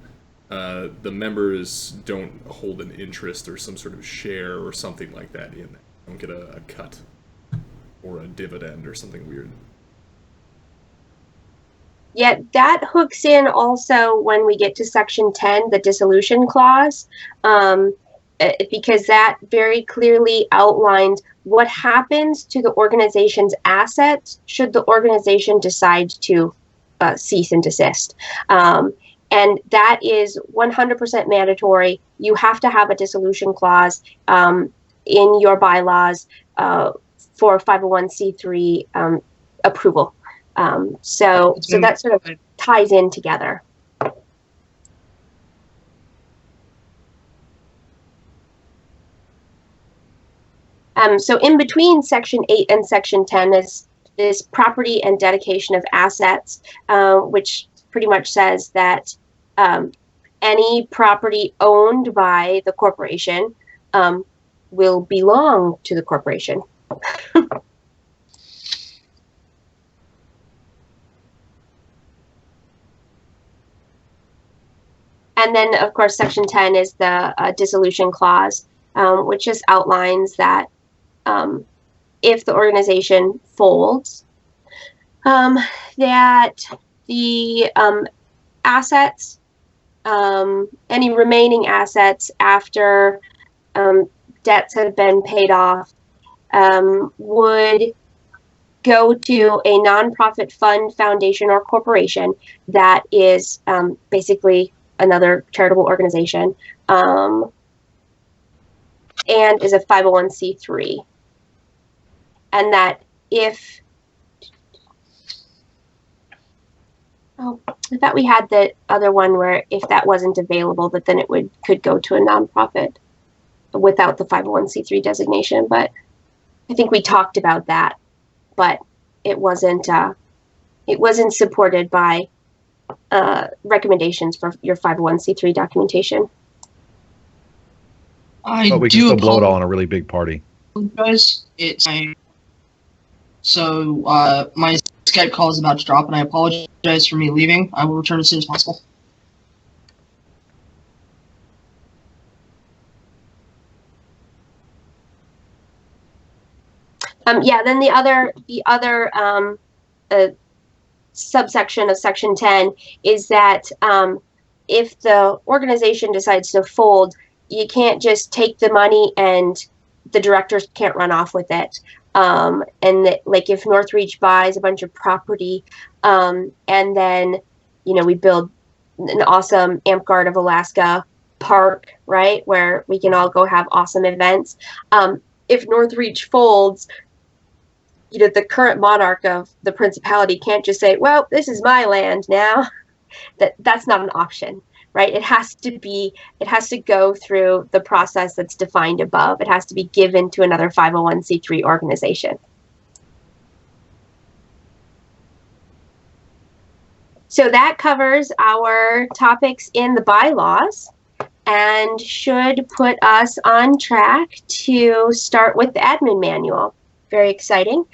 the members don't hold an interest or some sort of share or something like that in it. Don't get a cut or a dividend or something weird. Yeah, that hooks in also when we get to section 10, the dissolution clause, because that very clearly outlines what happens to the organization's assets should the organization decide to cease and desist. And that is 100% mandatory. You have to have a dissolution clause in your bylaws for 501c3 approval. So that sort of ties in together. So in between section 8 and section 10 is property and dedication of assets, which pretty much says that any property owned by the corporation will belong to the corporation. And then, of course, section 10 is the dissolution clause, which just outlines that if the organization folds, that the assets, any remaining assets after debts have been paid off, would go to a nonprofit fund, foundation, or corporation that is basically another charitable organization. and is a 501c3. And that if, oh, I thought we had the other one where if that wasn't available, that then it could go to a nonprofit without the 501c3 designation. But I think we talked about that, but it wasn't supported by recommendations for your 501c3 documentation. But we can still blow it all in a really big party. Guys, so my Skype call is about to drop, and I apologize for me leaving. I will return as soon as possible. Yeah, then the other subsection of Section 10 is that if the organization decides to fold, you can't just take the money and the directors can't run off with it. And that, like, if Northreach buys a bunch of property, and then, we build an awesome AmpGuard of Alaska park, right, where we can all go have awesome events. If Northreach folds, the current monarch of the principality can't just say, well, this is my land now. That's not an option, right? It has to go through the process that's defined above. It has to be given to another 501c3 organization. So that covers our topics in the bylaws and should put us on track to start with the admin manual. Very exciting.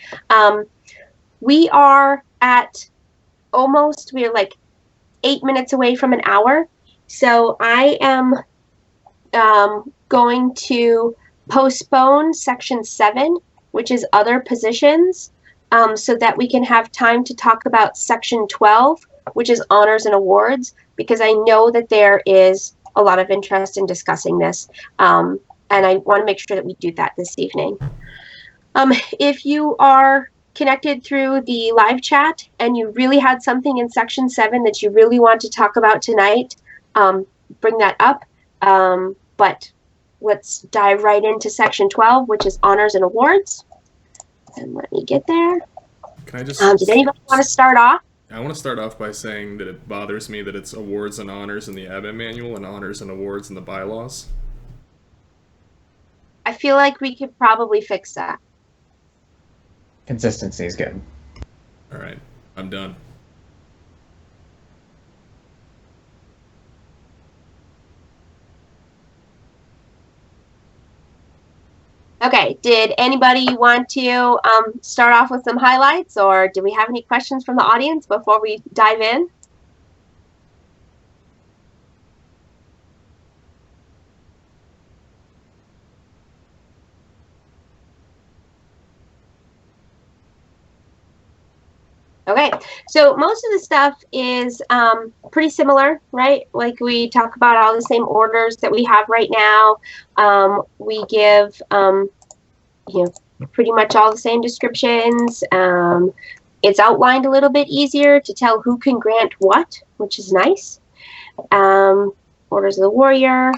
We are like 8 minutes away from an hour. So I am going to postpone section 7, which is other positions, so that we can have time to talk about section 12, which is honors and awards, because I know that there is a lot of interest in discussing this. And I want to make sure that we do that this evening. If you are connected through the live chat and you really had something in section 7 that you really want to talk about tonight, bring that up. But let's dive right into section 12, which is honors and awards. And let me get there. Can I just... did anybody want to start off? I want to start off by saying that it bothers me that it's awards and honors in the admin manual and honors and awards in the bylaws. I feel like we could probably fix that. Consistency is good. All right, I'm done. Okay, did anybody want to start off with some highlights, or do we have any questions from the audience before we dive in? Okay, so most of the stuff is pretty similar, right? Like, we talk about all the same orders that we have right now. We give, pretty much all the same descriptions. It's outlined a little bit easier to tell who can grant what, which is nice. Orders of the Warrior.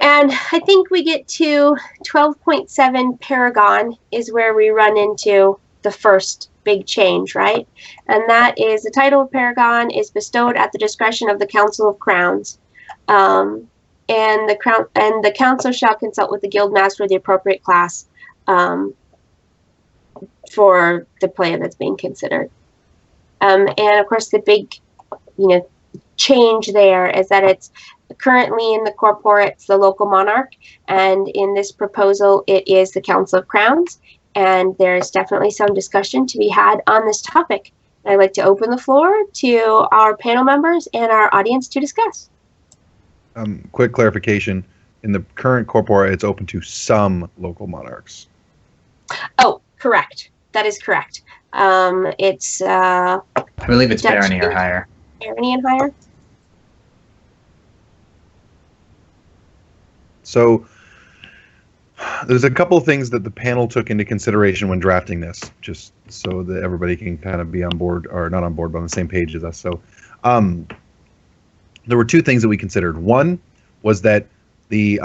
And I think we get to 12.7 Paragon is where we run into the first big change, right? And that is the title of Paragon is bestowed at the discretion of the Council of Crowns. And the council shall consult with the guild master of the appropriate class for the plan that's being considered. And of course, the big, change there is that it's currently in the corporate, it's the local monarch, and in this proposal, it is the Council of Crowns. And there's definitely some discussion to be had on this topic. I'd like to open the floor to our panel members and our audience to discuss. Quick clarification. In the current corpora, it's open to some local monarchs. Oh, correct. That is correct. It's... I believe it's barony or higher. Barony and higher? So there's a couple of things that the panel took into consideration when drafting this, just so that everybody can kind of be on board, or not on board, but on the same page as us. So there were two things that we considered. One was that the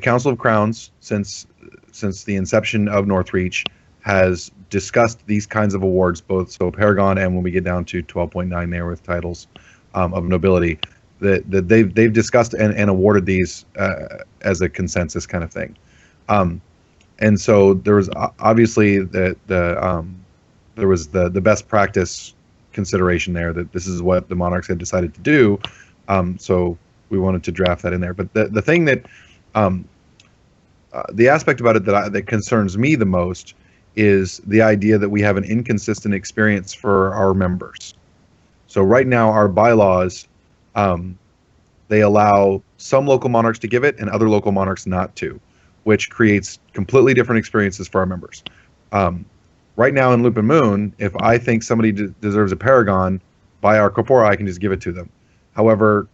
Council of Crowns, since the inception of Northreach, has discussed these kinds of awards, both so Paragon and when we get down to 12.9 there with titles of nobility, that they've discussed and awarded these as a consensus kind of thing. And so there was obviously there was the best practice consideration there, that this is what the monarchs had decided to do. So we wanted to draft that in there. But the thing that the aspect about it that concerns me the most is the idea that we have an inconsistent experience for our members. So right now, our bylaws, they allow some local monarchs to give it and other local monarchs not to, which creates completely different experiences for our members. Right now in Loop and Moon, if I think somebody deserves a Paragon, by our corpora, I can just give it to them. However,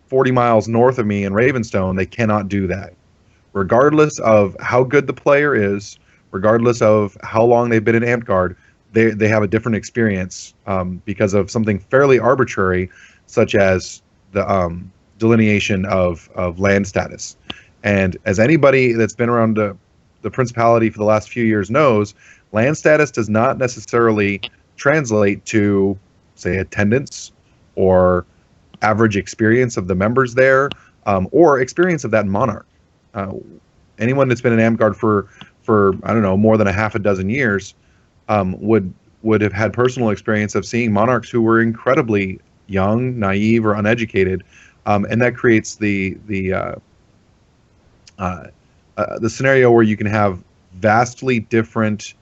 40 miles north of me in Ravenstone, they cannot do that. Regardless of how good the player is, regardless of how long they've been in Amtgard, they have a different experience because of something fairly arbitrary, such as the delineation of land status. And as anybody that's been around the Principality for the last few years knows, land status does not necessarily translate to, say, attendance or average experience of the members there, or experience of that monarch. Anyone that's been in Amtgard for I don't know, more than a half a dozen years would have had personal experience of seeing monarchs who were incredibly young, naive, or uneducated, and that creates the scenario where you can have vastly different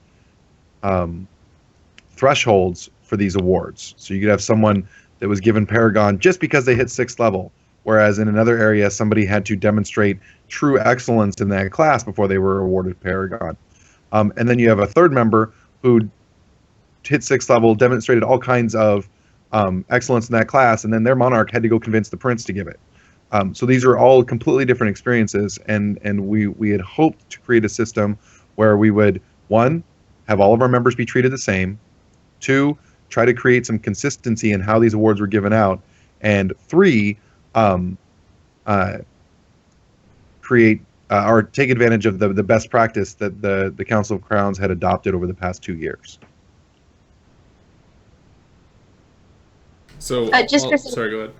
thresholds for these awards. So you could have someone that was given Paragon just because they hit 6th level, whereas in another area somebody had to demonstrate true excellence in that class before they were awarded Paragon. And then you have a third member who hit 6th level, demonstrated all kinds of excellence in that class, and then their monarch had to go convince the prince to give it. So these are all completely different experiences, and we had hoped to create a system where we would, 1, have all of our members be treated the same, 2, try to create some consistency in how these awards were given out, and 3, create or take advantage of the best practice that the Council of Crowns had adopted over the past 2 years. So, sorry, go ahead.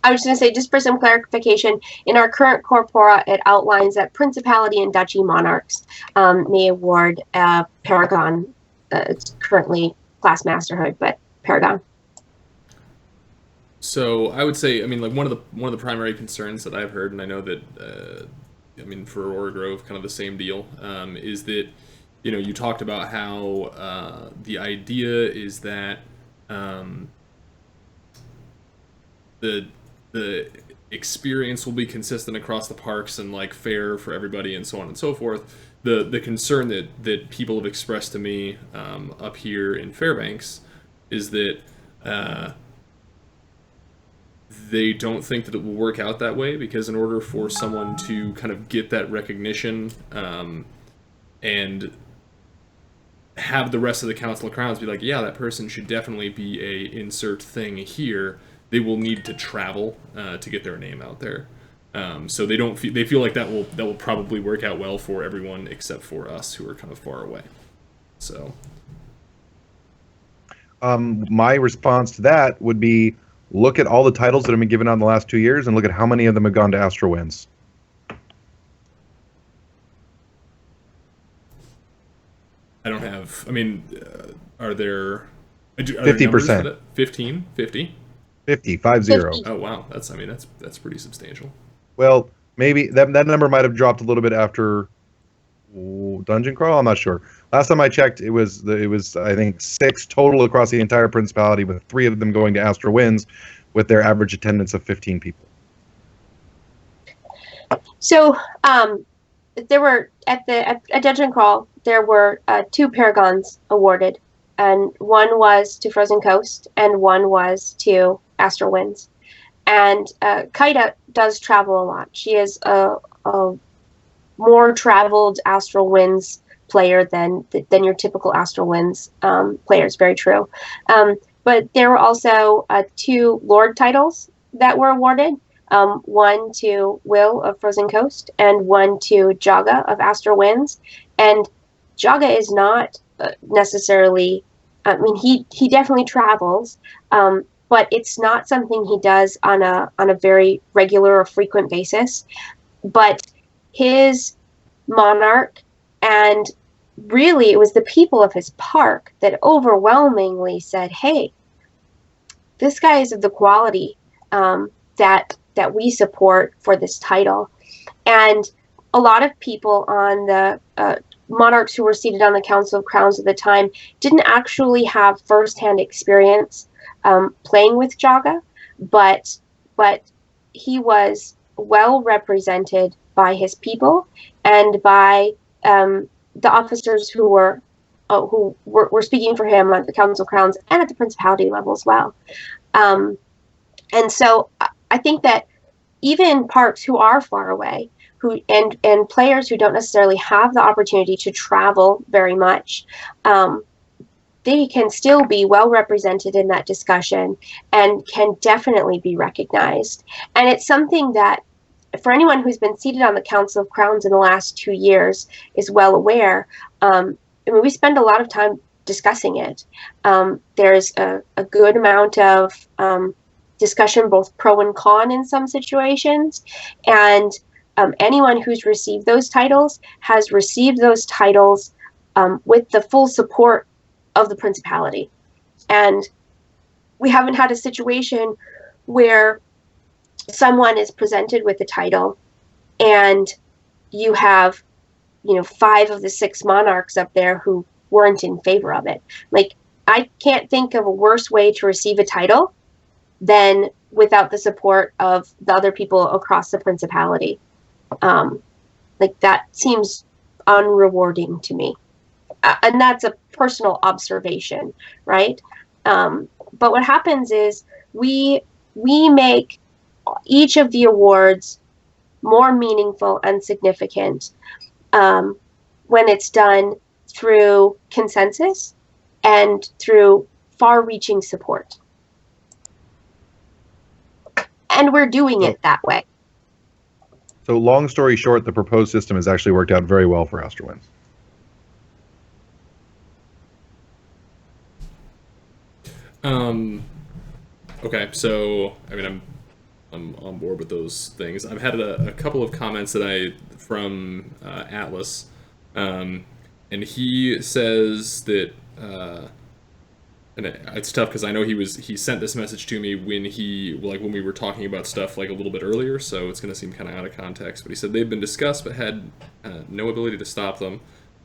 I was going to say, just for some clarification, in our current corpora, it outlines that Principality and Duchy monarchs may award Paragon. It's currently class masterhood, but Paragon. So I would say, I mean, like one of the primary concerns that I've heard, and I know that, I mean, for Aurora Grove, kind of the same deal, is that, you know, you talked about how the idea is that the experience will be consistent across the parks and like fair for everybody and so on and so forth. The concern that people have expressed to me up here in Fairbanks is that they don't think that it will work out that way, because in order for someone to kind of get that recognition and have the rest of the Council of Crowns be like, yeah, that person should definitely be a insert thing here, they will need to travel to get their name out there. So they feel like that will probably work out well for everyone except for us who are kind of far away. So my response to that would be, look at all the titles that have been given out in the last 2 years and look at how many of them have gone to Astrowinds. I don't have, I mean, are there 50%. 15? 50? 50. Oh wow, that's pretty substantial. Well, maybe that number might have dropped a little bit after Dungeon Crawl. I'm not sure. Last time I checked, it was I think 6 total across the entire Principality, with 3 of them going to Astrowinds, with their average attendance of 15 people. So there were at Dungeon Crawl, there were 2 Paragons awarded, and one was to Frozen Coast and one was to Astrowinds. And Kaida does travel a lot. She is a more traveled Astrowinds player than your typical Astrowinds player. It's very true. But there were also 2 Lord titles that were awarded. one to Will of Frozen Coast and one to Jaga of Astral Winds. And Jaga is not necessarily, I mean, he definitely travels, but it's not something he does on a very regular or frequent basis. But his monarch, and really it was the people of his park that overwhelmingly said, hey, this guy is of the quality that we support for this title. And a lot of people on the monarchs who were seated on the Council of Crowns at the time didn't actually have firsthand experience playing with Jaga, but he was well represented by his people and by the officers who were speaking for him at the Council of Crowns and at the Principality level as well. And so I think that even parks who are far away, and players who don't necessarily have the opportunity to travel very much, they can still be well represented in that discussion and can definitely be recognized. And it's something that, for anyone who's been seated on the Council of Crowns in the last 2 years, is well aware. I mean, we spend a lot of time discussing it. There's a good amount of discussion, both pro and con in some situations, and anyone who's received those titles has received those titles with the full support of the Principality. And we haven't had a situation where someone is presented with a title and you have, 5 of the 6 monarchs up there who weren't in favor of it. Like, I can't think of a worse way to receive a title than without the support of the other people across the Principality. Like, that seems unrewarding to me. And that's a personal observation, right? But what happens is we make each of the awards more meaningful and significant when it's done through consensus and through far-reaching support. And we're doing it that way. So long story short, the proposed system has actually worked out very well for Astral Winds. Okay, so I mean, I'm on board with those things. I've had a couple of comments from Atlas, and he says that, and it's tough because I know he sent this message to me when when we were talking about stuff like a little bit earlier, so it's going to seem kind of out of context. But he said they've been discussed but had no ability to stop them.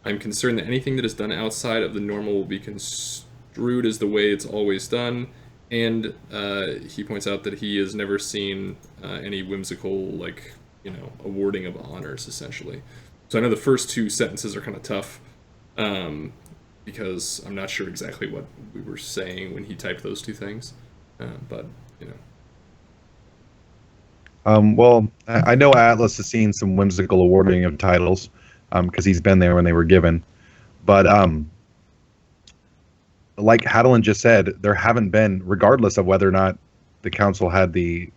I'm concerned that anything that is done outside of the normal will be construed as the way it's always done. And he points out that he has never seen any whimsical, awarding of honors, essentially. So I know the first 2 sentences are kind of tough, because I'm not sure exactly what we were saying when he typed those 2 things. But. Well, I know Atlas has seen some whimsical awarding of titles, because he's been there when they were given. But like Hadelin just said, there haven't been, regardless of whether or not the council had the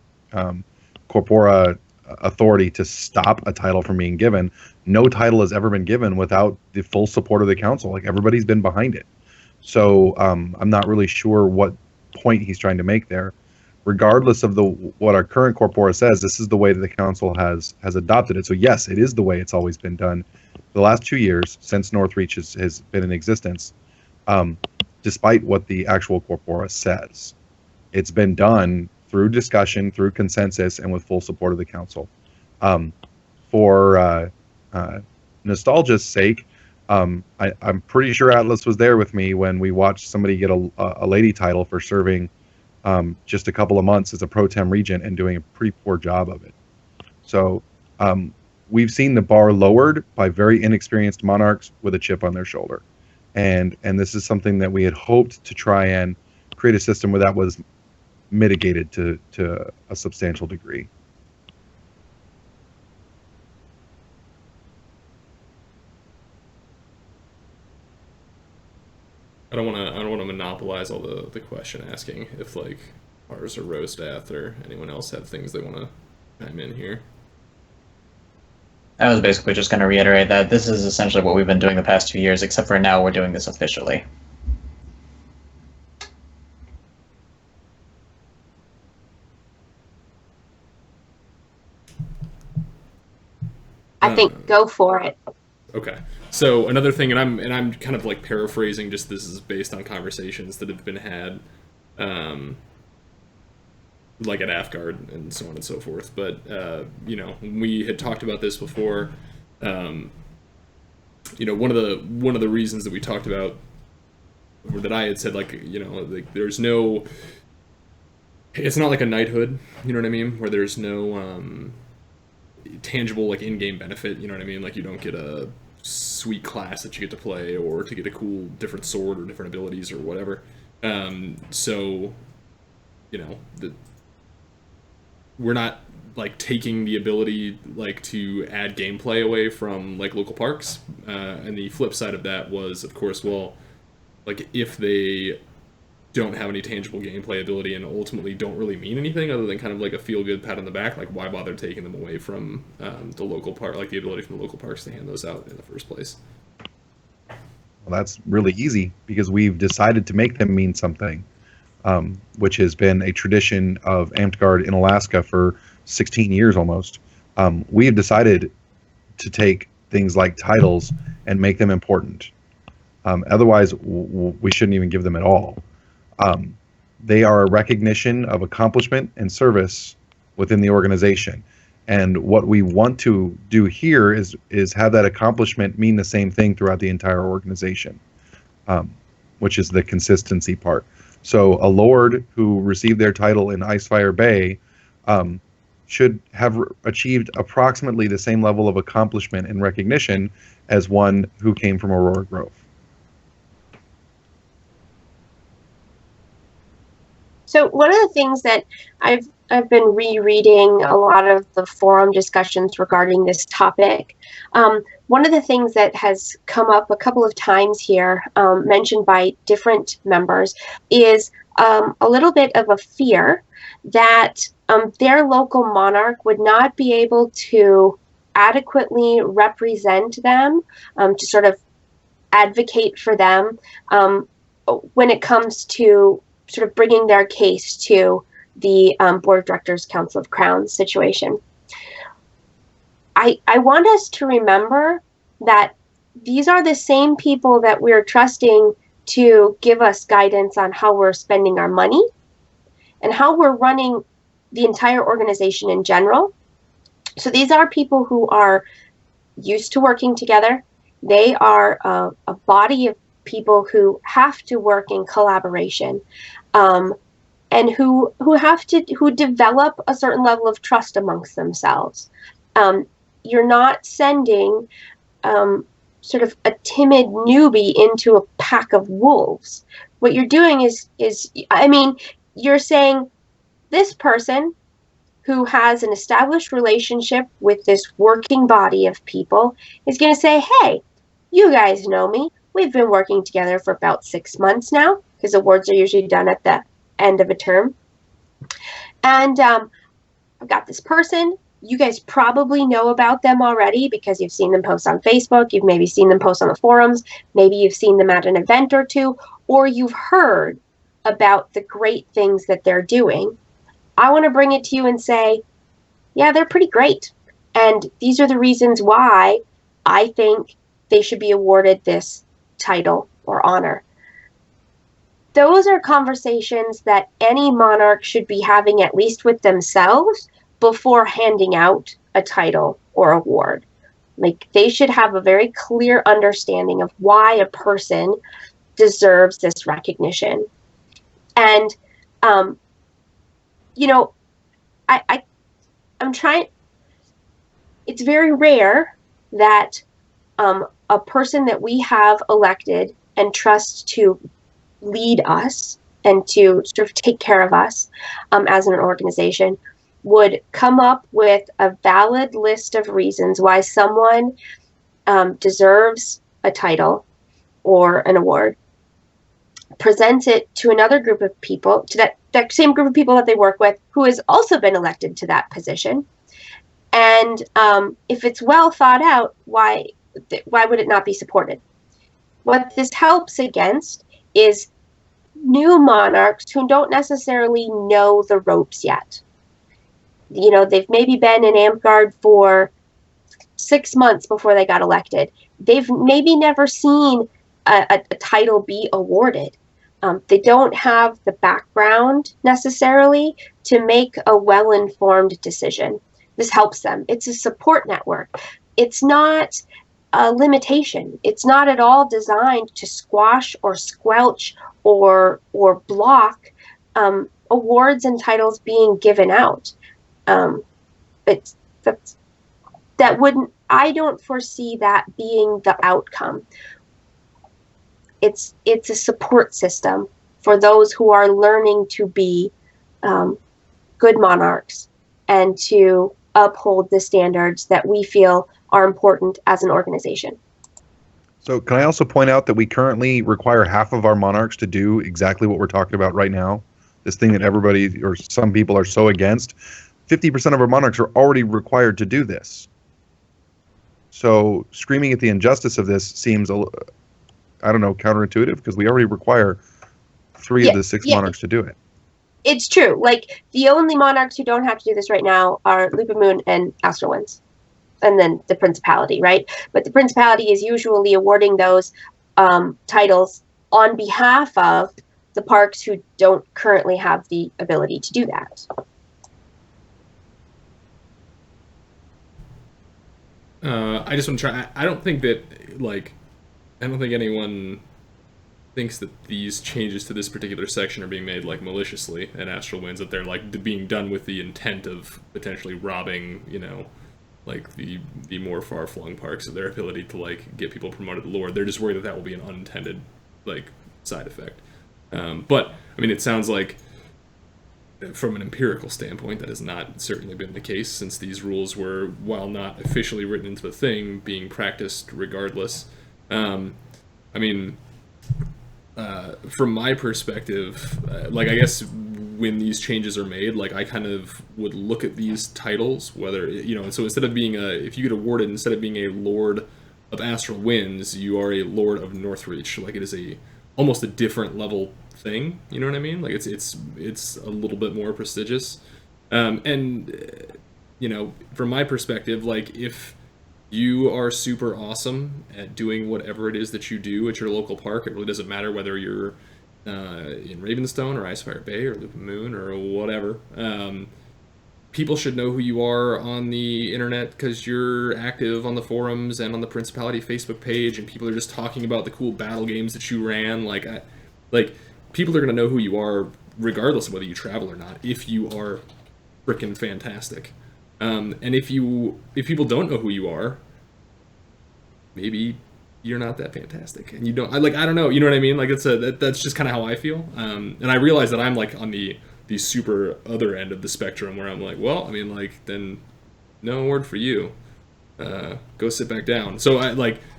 corpora authority to stop a title from being given, no title has ever been given without the full support of the council. Like, everybody's been behind it. So I'm not really sure what point he's trying to make there. Regardless of what our current corpora says, this is the way that the council has adopted it. So yes, it is the way it's always been done. The last 2 years since Northreach has been in existence, despite what the actual corpora says, it's been done through discussion, through consensus, and with full support of the council. For nostalgia's sake, I'm pretty sure Atlas was there with me when we watched somebody get a lady title for serving just a couple of months as a pro tem regent and doing a pretty poor job of it. So we've seen the bar lowered by very inexperienced monarchs with a chip on their shoulder. And this is something that we had hoped to try and create a system where that was mitigated to a substantial degree. I don't want to monopolize all the question asking if ours or Rostath or anyone else have things they want to I'm in here. I was basically just going to reiterate that this is essentially what we've been doing the past 2 years, except for now we're doing this officially. I think go for it. Okay. So another thing, and I'm kind of like paraphrasing. Just this is based on conversations that have been had, like at Afgard and so on and so forth. But you know, we had talked about this before. You know, one of the reasons that we talked about, or that I had said, like, you know, like there's no, it's not like a knighthood. You know what I mean? Where there's no tangible like in-game benefit. You know what I mean? Like you don't get a sweet class that you get to play, or to get a cool different sword or different abilities or whatever. So, you know, we're not like taking the ability like to add gameplay away from like local parks. And the flip side of that was, of course, well, like if they don't have any tangible gameplay ability and ultimately don't really mean anything other than kind of like a feel-good pat on the back, like why bother taking them away from the local park, like the ability from the local parks to hand those out in the first place? Well, that's really easy because we've decided to make them mean something, which has been a tradition of Amtgard in Alaska for 16 years almost. We have decided to take things like titles and make them important. Otherwise, we shouldn't even give them at all. They are a recognition of accomplishment and service within the organization. And what we want to do here is have that accomplishment mean the same thing throughout the entire organization, which is the consistency part. So a lord who received their title in Icefire Bay should have achieved approximately the same level of accomplishment and recognition as one who came from Aurora Grove. So one of the things that I've been rereading a lot of the forum discussions regarding this topic. One of the things that has come up a couple of times here, mentioned by different members, is a little bit of a fear that their local monarch would not be able to adequately represent them, to sort of advocate for them when it comes to sort of bringing their case to the Board of Directors Council of Crowns situation. I want us to remember that these are the same people that we're trusting to give us guidance on how we're spending our money and how we're running the entire organization in general. So these are people who are used to working together. They are a body of people who have to work in collaboration, and who develop a certain level of trust amongst themselves. You're not sending sort of a timid newbie into a pack of wolves. What you're doing is I mean, you're saying this person who has an established relationship with this working body of people is going to say, hey, you guys know me. We've been working together for about 6 months now, because awards are usually done at the end of a term. And I've got this person. You guys probably know about them already because you've seen them post on Facebook. You've maybe seen them post on the forums. Maybe you've seen them at an event or two, or you've heard about the great things that they're doing. I want to bring it to you and say, yeah, they're pretty great. And these are the reasons why I think they should be awarded this title or honor. Those are conversations that any monarch should be having, at least with themselves, before handing out a title or award. Like, they should have a very clear understanding of why a person deserves this recognition. And you know, I'm trying. It's very rare that a person that we have elected and trust to lead us and to sort of take care of us as an organization would come up with a valid list of reasons why someone deserves a title or an award, presents it to another group of people, to that same group of people that they work with, who has also been elected to that position, And if it's well thought out, why would it not be supported? What this helps against is new monarchs who don't necessarily know the ropes yet. You know, they've maybe been in Amtgard for 6 months before they got elected. They've maybe never seen a title be awarded. They don't have the background necessarily to make a well-informed decision. This helps them. It's a support network. It's not a limitation. It's not at all designed to squash or squelch or block awards and titles being given out. But that wouldn't. I don't foresee that being the outcome. It's a support system for those who are learning to be good monarchs and to uphold the standards that we feel are important as an organization. So can I also point out that we currently require half of our monarchs to do exactly what we're talking about right now? This thing that everybody or some people are so against. 50% of our monarchs are already required to do this. So screaming at the injustice of this seems, I don't know, counterintuitive, because we already require 3 of the 6 monarchs to do it. It's true. Like, the only monarchs who don't have to do this right now are Lupa Moon and Astral Winds, and then the Principality, right? But the Principality is usually awarding those titles on behalf of the parks who don't currently have the ability to do that. I just want to try. I don't think that, like, I don't think anyone thinks that these changes to this particular section are being made, like, maliciously at Astral Winds, that they're, like, being done with the intent of potentially robbing, you know, like, the more far-flung parks of their ability to, like, get people promoted to Lord. They're just worried that that will be an unintended, like, side effect. But, I mean, it sounds like, from an empirical standpoint, that has not certainly been the case, since these rules were, while not officially written into the thing, being practiced regardless. I mean, from my perspective, like, I guess when these changes are made, like, I kind of would look at these titles, whether, you know, so instead of being if you get awarded, instead of being a Lord of Astral Winds, you are a Lord of Northreach. Like, it is almost a different level thing, you know what I mean? Like, it's a little bit more prestigious. And, you know, from my perspective, like, if you are super awesome at doing whatever it is that you do at your local park, it really doesn't matter whether you're in Ravenstone or Icefire Bay or Lupa Moon or whatever. People should know who you are on the internet because you're active on the forums and on the Principality Facebook page, and people are just talking about the cool battle games that you ran. Like, people are going to know who you are regardless of whether you travel or not, if you are frickin' fantastic. And if people don't know who you are, maybe you're not that fantastic, and you don't. I don't know. You know what I mean? Like, that's just kind of how I feel. And I realize that I'm, like, on the super other end of the spectrum, where I'm like, well, I mean, like, then no award for you. Go sit back down. So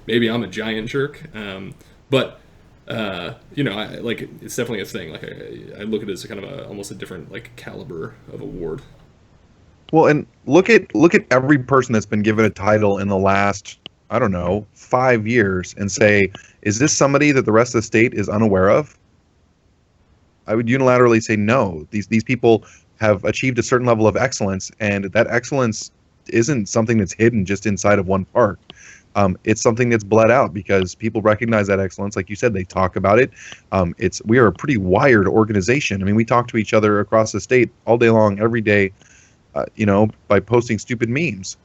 maybe I'm a giant jerk. But you know, it's definitely a thing. Like, I look at it as kind of almost a different, like, caliber of award. Well, and look at every person that's been given a title in the last, I don't know, 5 years, and say, is this somebody that the rest of the state is unaware of? I would unilaterally say no. These people have achieved a certain level of excellence, and that excellence isn't something that's hidden just inside of one park. It's something that's bled out because people recognize that excellence. Like you said, they talk about it. We are a pretty wired organization. I mean, we talk to each other across the state all day long, every day, you know, by posting stupid memes.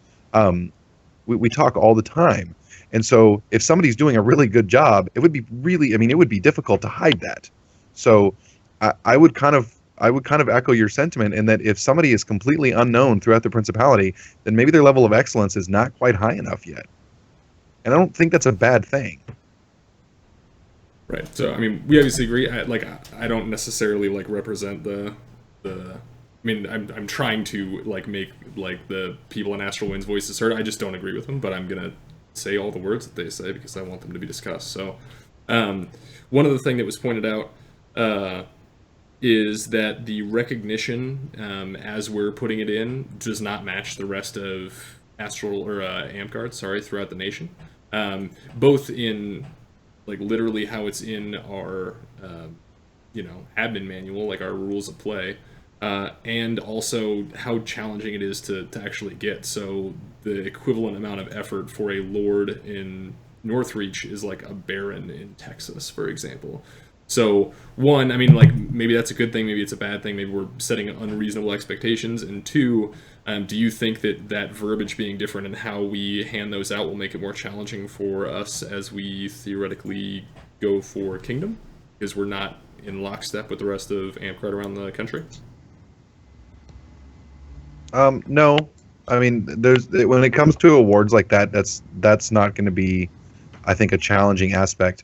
We talk all the time. And so if somebody's doing a really good job, it would be difficult to hide that. So I would kind of echo your sentiment in that if somebody is completely unknown throughout the Principality, then maybe their level of excellence is not quite high enough yet. And I don't think that's a bad thing. Right. So, I mean, we obviously agree. I don't necessarily, like, represent the. I mean, I'm trying to, like, make, like, the people in Astral Winds voices heard. I just don't agree with them, but I'm gonna say all the words that they say because I want them to be discussed. So, one of the thing that was pointed out is that the recognition, as we're putting it in, does not match the rest of Astral or Amtgard, throughout the nation. Both in like literally how it's in our admin manual, like our rules of play, and also how challenging it is to actually get. So the equivalent amount of effort for a lord in Northreach is like a baron in Texas, for example. So one, I mean, like maybe that's a good thing, maybe it's a bad thing, maybe we're setting unreasonable expectations. And two, do you think that that verbiage being different and how we hand those out will make it more challenging for us as we theoretically go for Kingdom? Because we're not in lockstep with the rest of Amtgard around the country? No, I mean, when it comes to awards like that, that's not going to be, I think, a challenging aspect.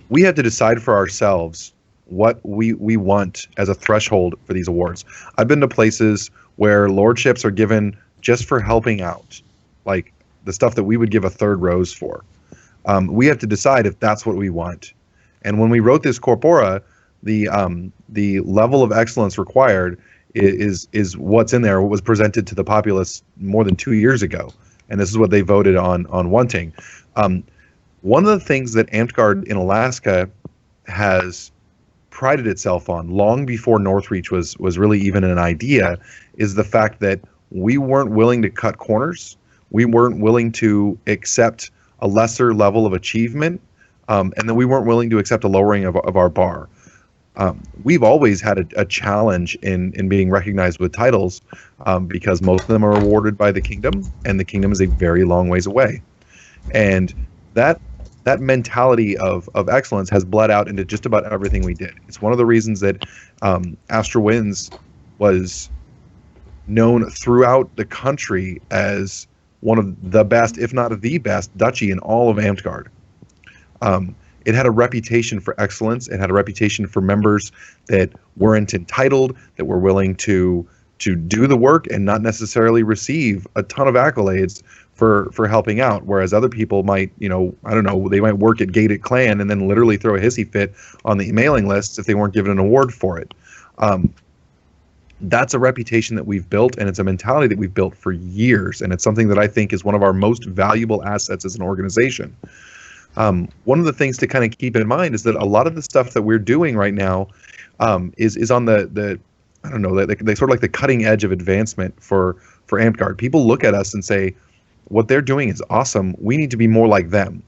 We have to decide for ourselves what we want as a threshold for these awards. I've been to places where lordships are given just for helping out, like the stuff that we would give a third rose for. We have to decide if that's what we want. And when we wrote this corpora, the level of excellence required is what's in there, what was presented to the populace more than 2 years ago, and this is what they voted on wanting. One of the things that Amtgard in Alaska has prided itself on long before Northreach was really even an idea is the fact that we weren't willing to cut corners. We weren't willing to accept a lesser level of achievement, and then we weren't willing to accept a lowering of our bar. We've always had a challenge in being recognized with titles because most of them are awarded by the kingdom, and the kingdom is a very long ways away. And that mentality of excellence has bled out into just about everything we did. It's one of the reasons that Astra Winds was known throughout the country as one of the best, if not the best, duchy in all of Amtgard. It had a reputation for excellence. It had a reputation for members that weren't entitled, that were willing to do the work and not necessarily receive a ton of accolades for helping out. Whereas other people might, I don't know, they might work at Gated Clan and then literally throw a hissy fit on the mailing lists if they weren't given an award for it. That's a reputation that we've built, and it's a mentality that we've built for years, and it's something that I think is one of our most valuable assets as an organization. One of the things to kind of keep in mind is that a lot of the stuff that we're doing right now is on the I don't know, they sort of like the cutting edge of advancement for Amtgard. People look at us and say, what they're doing is awesome. We need to be more like them.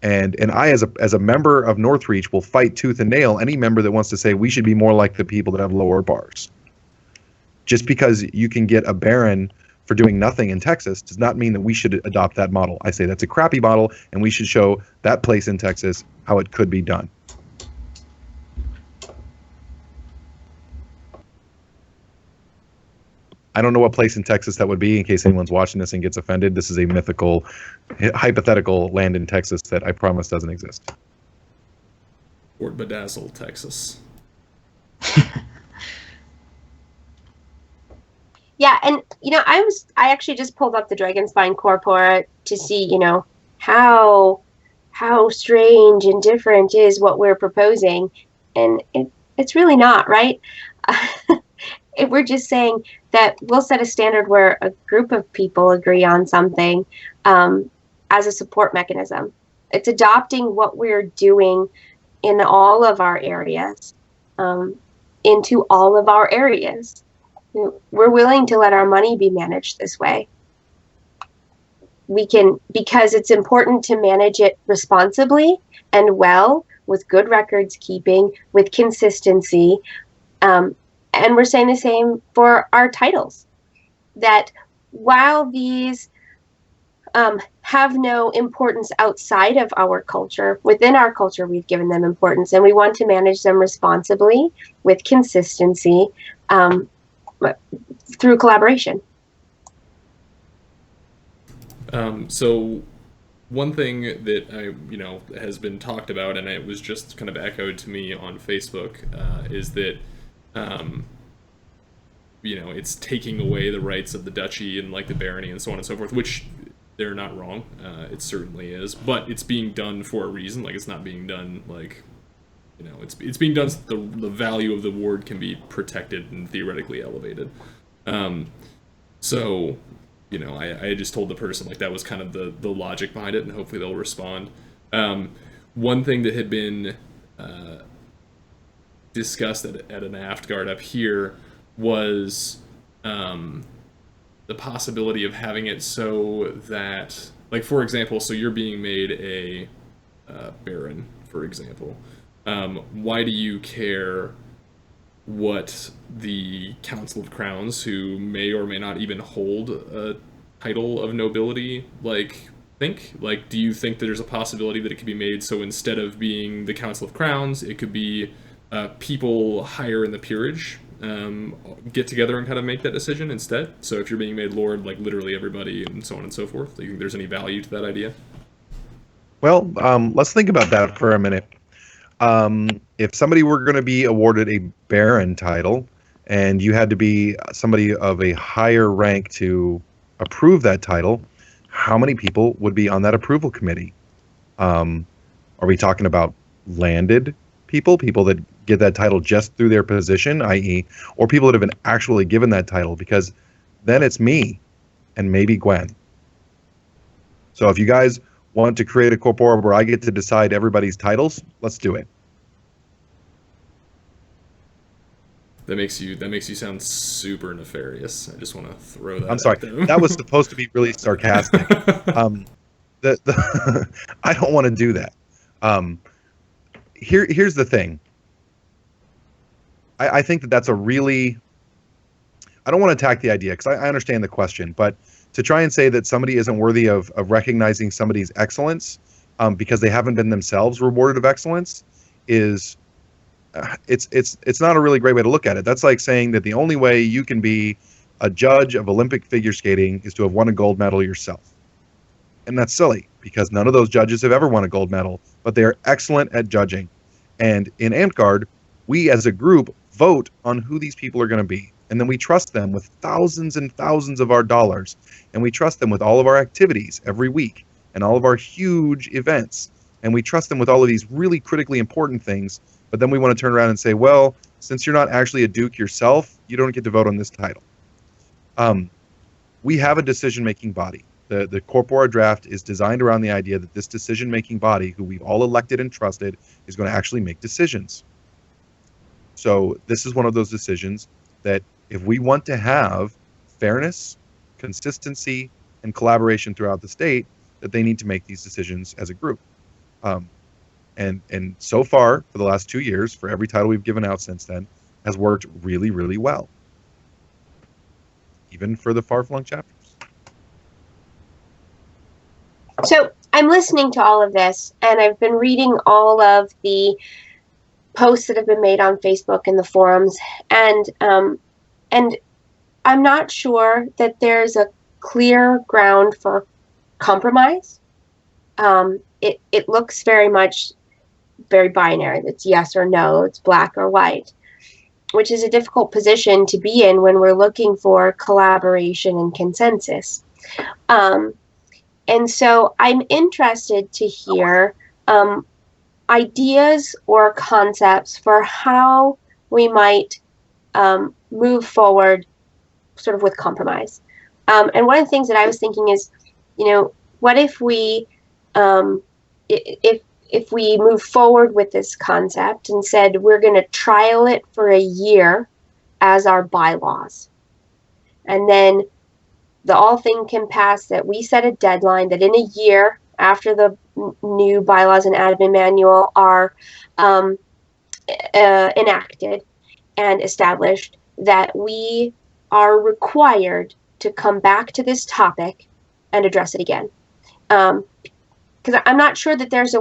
And I, as a member of Northreach, will fight tooth and nail any member that wants to say we should be more like the people that have lower bars. Just because you can get a baron for doing nothing in Texas does not mean that we should adopt that model. I say that's a crappy model, and we should show that place in Texas how it could be done. I don't know what place in Texas that would be, in case anyone's watching this and gets offended. This is a mythical, hypothetical land in Texas that I promise doesn't exist. Fort Bedazzled, Texas. Yeah, and I actually just pulled up the Dragonspine Corpora to see, how strange and different is what we're proposing, and it's really not, right? We're just saying that we'll set a standard where a group of people agree on something as a support mechanism. It's adopting what we're doing in all of our areas into all of our areas. We're willing to let our money be managed this way. We can, because it's important to manage it responsibly and well, with good records keeping, with consistency. And we're saying the same for our titles, that while these have no importance outside of our culture, within our culture we've given them importance, and we want to manage them responsibly with consistency through collaboration. So one thing that has been talked about, and it was just kind of echoed to me on Facebook, is that it's taking away the rights of the duchy and like the barony and so on and so forth, which they're not wrong. It certainly is, but it's being done for a reason. Like, it's not being done like it's being done so the value of the ward can be protected and theoretically elevated. So, I just told the person like that was kind of the logic behind it, and hopefully they'll respond. One thing that had been discussed at an aft guard up here was the possibility of having it so that, like, for example, so you're being made a baron, for example. Why do you care what the Council of Crowns, who may or may not even hold a title of nobility, think? Like, do you think that there's a possibility that it could be made so instead of being the Council of Crowns, it could be people higher in the peerage get together and kind of make that decision instead? So if you're being made lord, like literally everybody and so on and so forth, do you think there's any value to that idea? Well, let's think about that for a minute. If somebody were going to be awarded a baron title and you had to be somebody of a higher rank to approve that title, how many people would be on that approval committee? Are we talking about landed people that get that title just through their position, i.e., or people that have been actually given that title? Because then it's me and maybe Gwen. So if you guys want to create a corpora where I get to decide everybody's titles, let's do it. That makes you sound super nefarious. I just want to throw that. I'm sorry. That was supposed to be really sarcastic. I don't want to do that. Here's the thing. I think that's a really. I don't want to attack the idea because I understand the question, but to try and say that somebody isn't worthy of recognizing somebody's excellence because they haven't been themselves rewarded of excellence is. It's not a really great way to look at it. That's like saying that the only way you can be a judge of Olympic figure skating is to have won a gold medal yourself. And that's silly because none of those judges have ever won a gold medal, but they are excellent at judging. And in Amtgard, we as a group vote on who these people are going to be. And then we trust them with thousands and thousands of our dollars. And we trust them with all of our activities every week and all of our huge events. And we trust them with all of these really critically important things. But then we want to turn around and say, well, since you're not actually a duke yourself, you don't get to vote on this title. We have a decision-making body. The corpora draft is designed around the idea that this decision-making body, who we've all elected and trusted, is going to actually make decisions. So this is one of those decisions that if we want to have fairness, consistency, and collaboration throughout the state, that they need to make these decisions as a group. And so far, for the last 2 years, for every title we've given out since then, has worked really, really well. Even for the far-flung chapters. So I'm listening to all of this, and I've been reading all of the posts that have been made on Facebook and the forums, and I'm not sure that there's a clear ground for compromise. It looks very binary. It's yes or no. It's black or white, which is a difficult position to be in when we're looking for collaboration and consensus. And so I'm interested to hear ideas or concepts for how we might move forward sort of with compromise. And one of the things that I was thinking is, what if we if we move forward with this concept and said we're going to trial it for a year as our bylaws, and then the all thing can pass that we set a deadline that in a year after the new bylaws and admin manual are enacted and established, that we are required to come back to this topic and address it again. Because I'm not sure that there's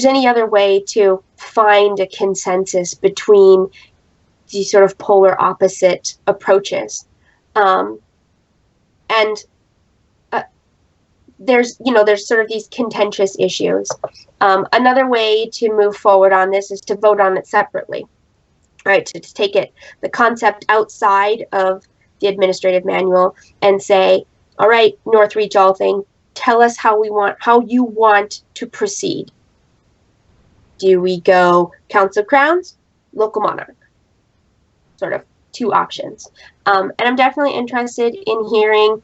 any other way to find a consensus between these sort of polar opposite approaches. There's sort of these contentious issues. Another way to move forward on this is to vote on it separately, right? To take the concept outside of the administrative manual and say, all right, Northreach All Thing, tell us how you want to proceed. Do we go Council of Crowns, local monarch? Sort of two options. And I'm definitely interested in hearing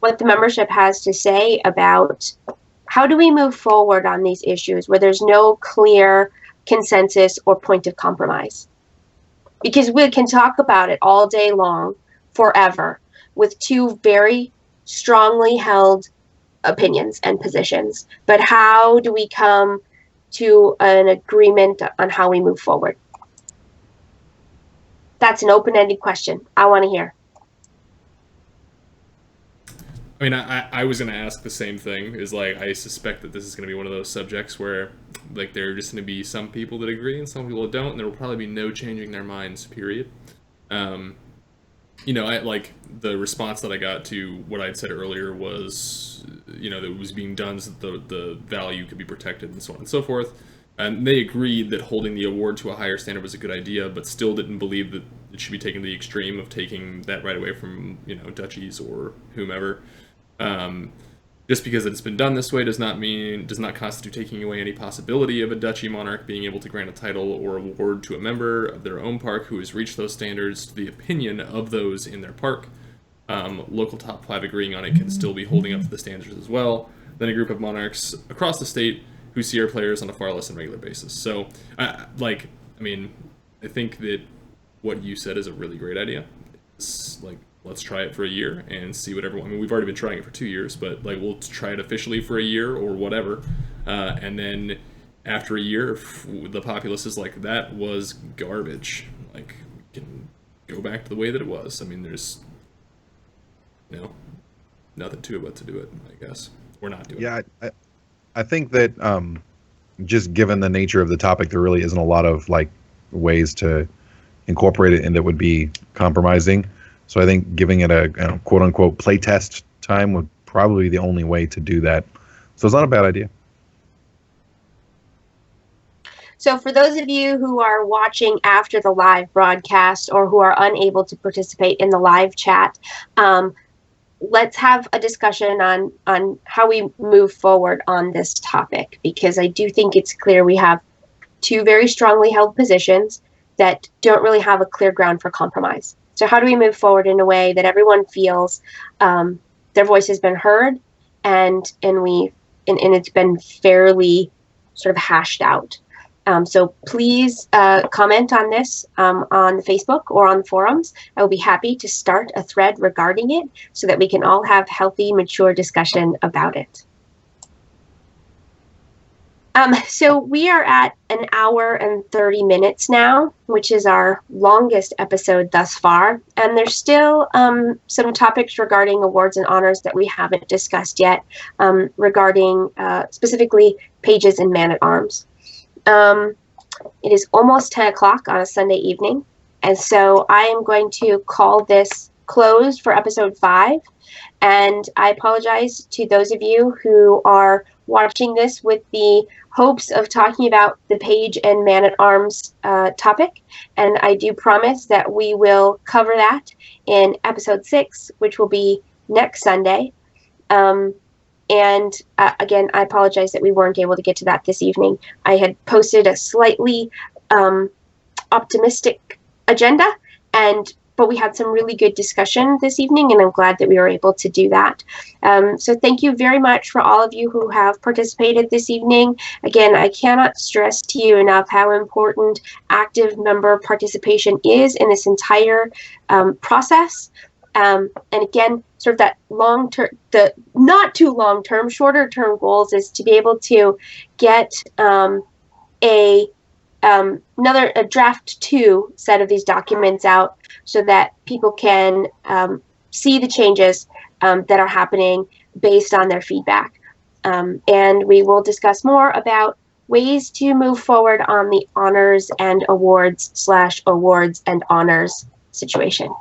what the membership has to say about how do we move forward on these issues where there's no clear consensus or point of compromise. Because we can talk about it all day long, forever, with two very strongly held opinions and positions. But how do we come to an agreement on how we move forward? That's an open-ended question. I want to hear. I mean, I was going to ask the same thing. Is like, I suspect that this is going to be one of those subjects where, like, there are just going to be some people that agree and some people that don't, and there will probably be no changing their minds, period. You know, like, the response that I got to what I'd said earlier was, you know, that it was being done so that the value could be protected and so on and so forth. And they agreed that holding the award to a higher standard was a good idea, but still didn't believe that it should be taken to the extreme of taking that right away from, you know, duchies or whomever. Just because it's been done this way does not constitute taking away any possibility of a duchy monarch being able to grant a title or award to a member of their own park who has reached those standards to the opinion of those in their park. Local top 5 agreeing on it can still be holding up to the standards as well. Then a group of monarchs across the state who see our players on a far less than regular basis. So, I think that what you said is a really great idea. It's like, let's try it for a year and see what everyone. I mean, we've already been trying it for 2 years, but like, we'll try it officially for a year or whatever, and then after a year, if the populace is like, that was garbage, like, we can go back to the way that it was. I mean, there's, you know, nothing to it but to do it, I guess. We're not doing it. Yeah, I think that just given the nature of the topic, there really isn't a lot of like ways to incorporate it, and that would be compromising. So I think giving it a quote unquote play test time would probably be the only way to do that. So it's not a bad idea. So for those of you who are watching after the live broadcast or who are unable to participate in the live chat, let's have a discussion on how we move forward on this topic, because I do think it's clear we have two very strongly held positions that don't really have a clear ground for compromise. So how do we move forward in a way that everyone feels their voice has been heard and it's been fairly sort of hashed out? So please comment on this on Facebook or on the forums. I will be happy to start a thread regarding it so that we can all have healthy, mature discussion about it. So we are at 1 hour and 30 minutes now, which is our longest episode thus far. And there's still some topics regarding awards and honors that we haven't discussed yet, regarding specifically pages and man-at-arms. It is almost 10 o'clock on a Sunday evening, and so I am going to call this closed for episode 5. And I apologize to those of you who are watching this with the hopes of talking about the page and man-at-arms topic. And I do promise that we will cover that in episode 6, which will be next Sunday. And again, I apologize that we weren't able to get to that this evening. I had posted a slightly optimistic agenda, but we had some really good discussion this evening, and I'm glad that we were able to do that. So thank you very much for all of you who have participated this evening. Again, I cannot stress to you enough how important active member participation is in this entire process. And again, sort of that long-term, the not too long-term, shorter-term goals is to be able to get a draft 2 set of these documents out so that people can see the changes that are happening based on their feedback. And we will discuss more about ways to move forward on the honors and awards and honors situation.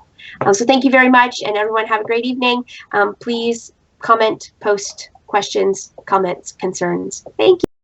So thank you very much, and everyone have a great evening. Please comment, post questions, comments, concerns. Thank you.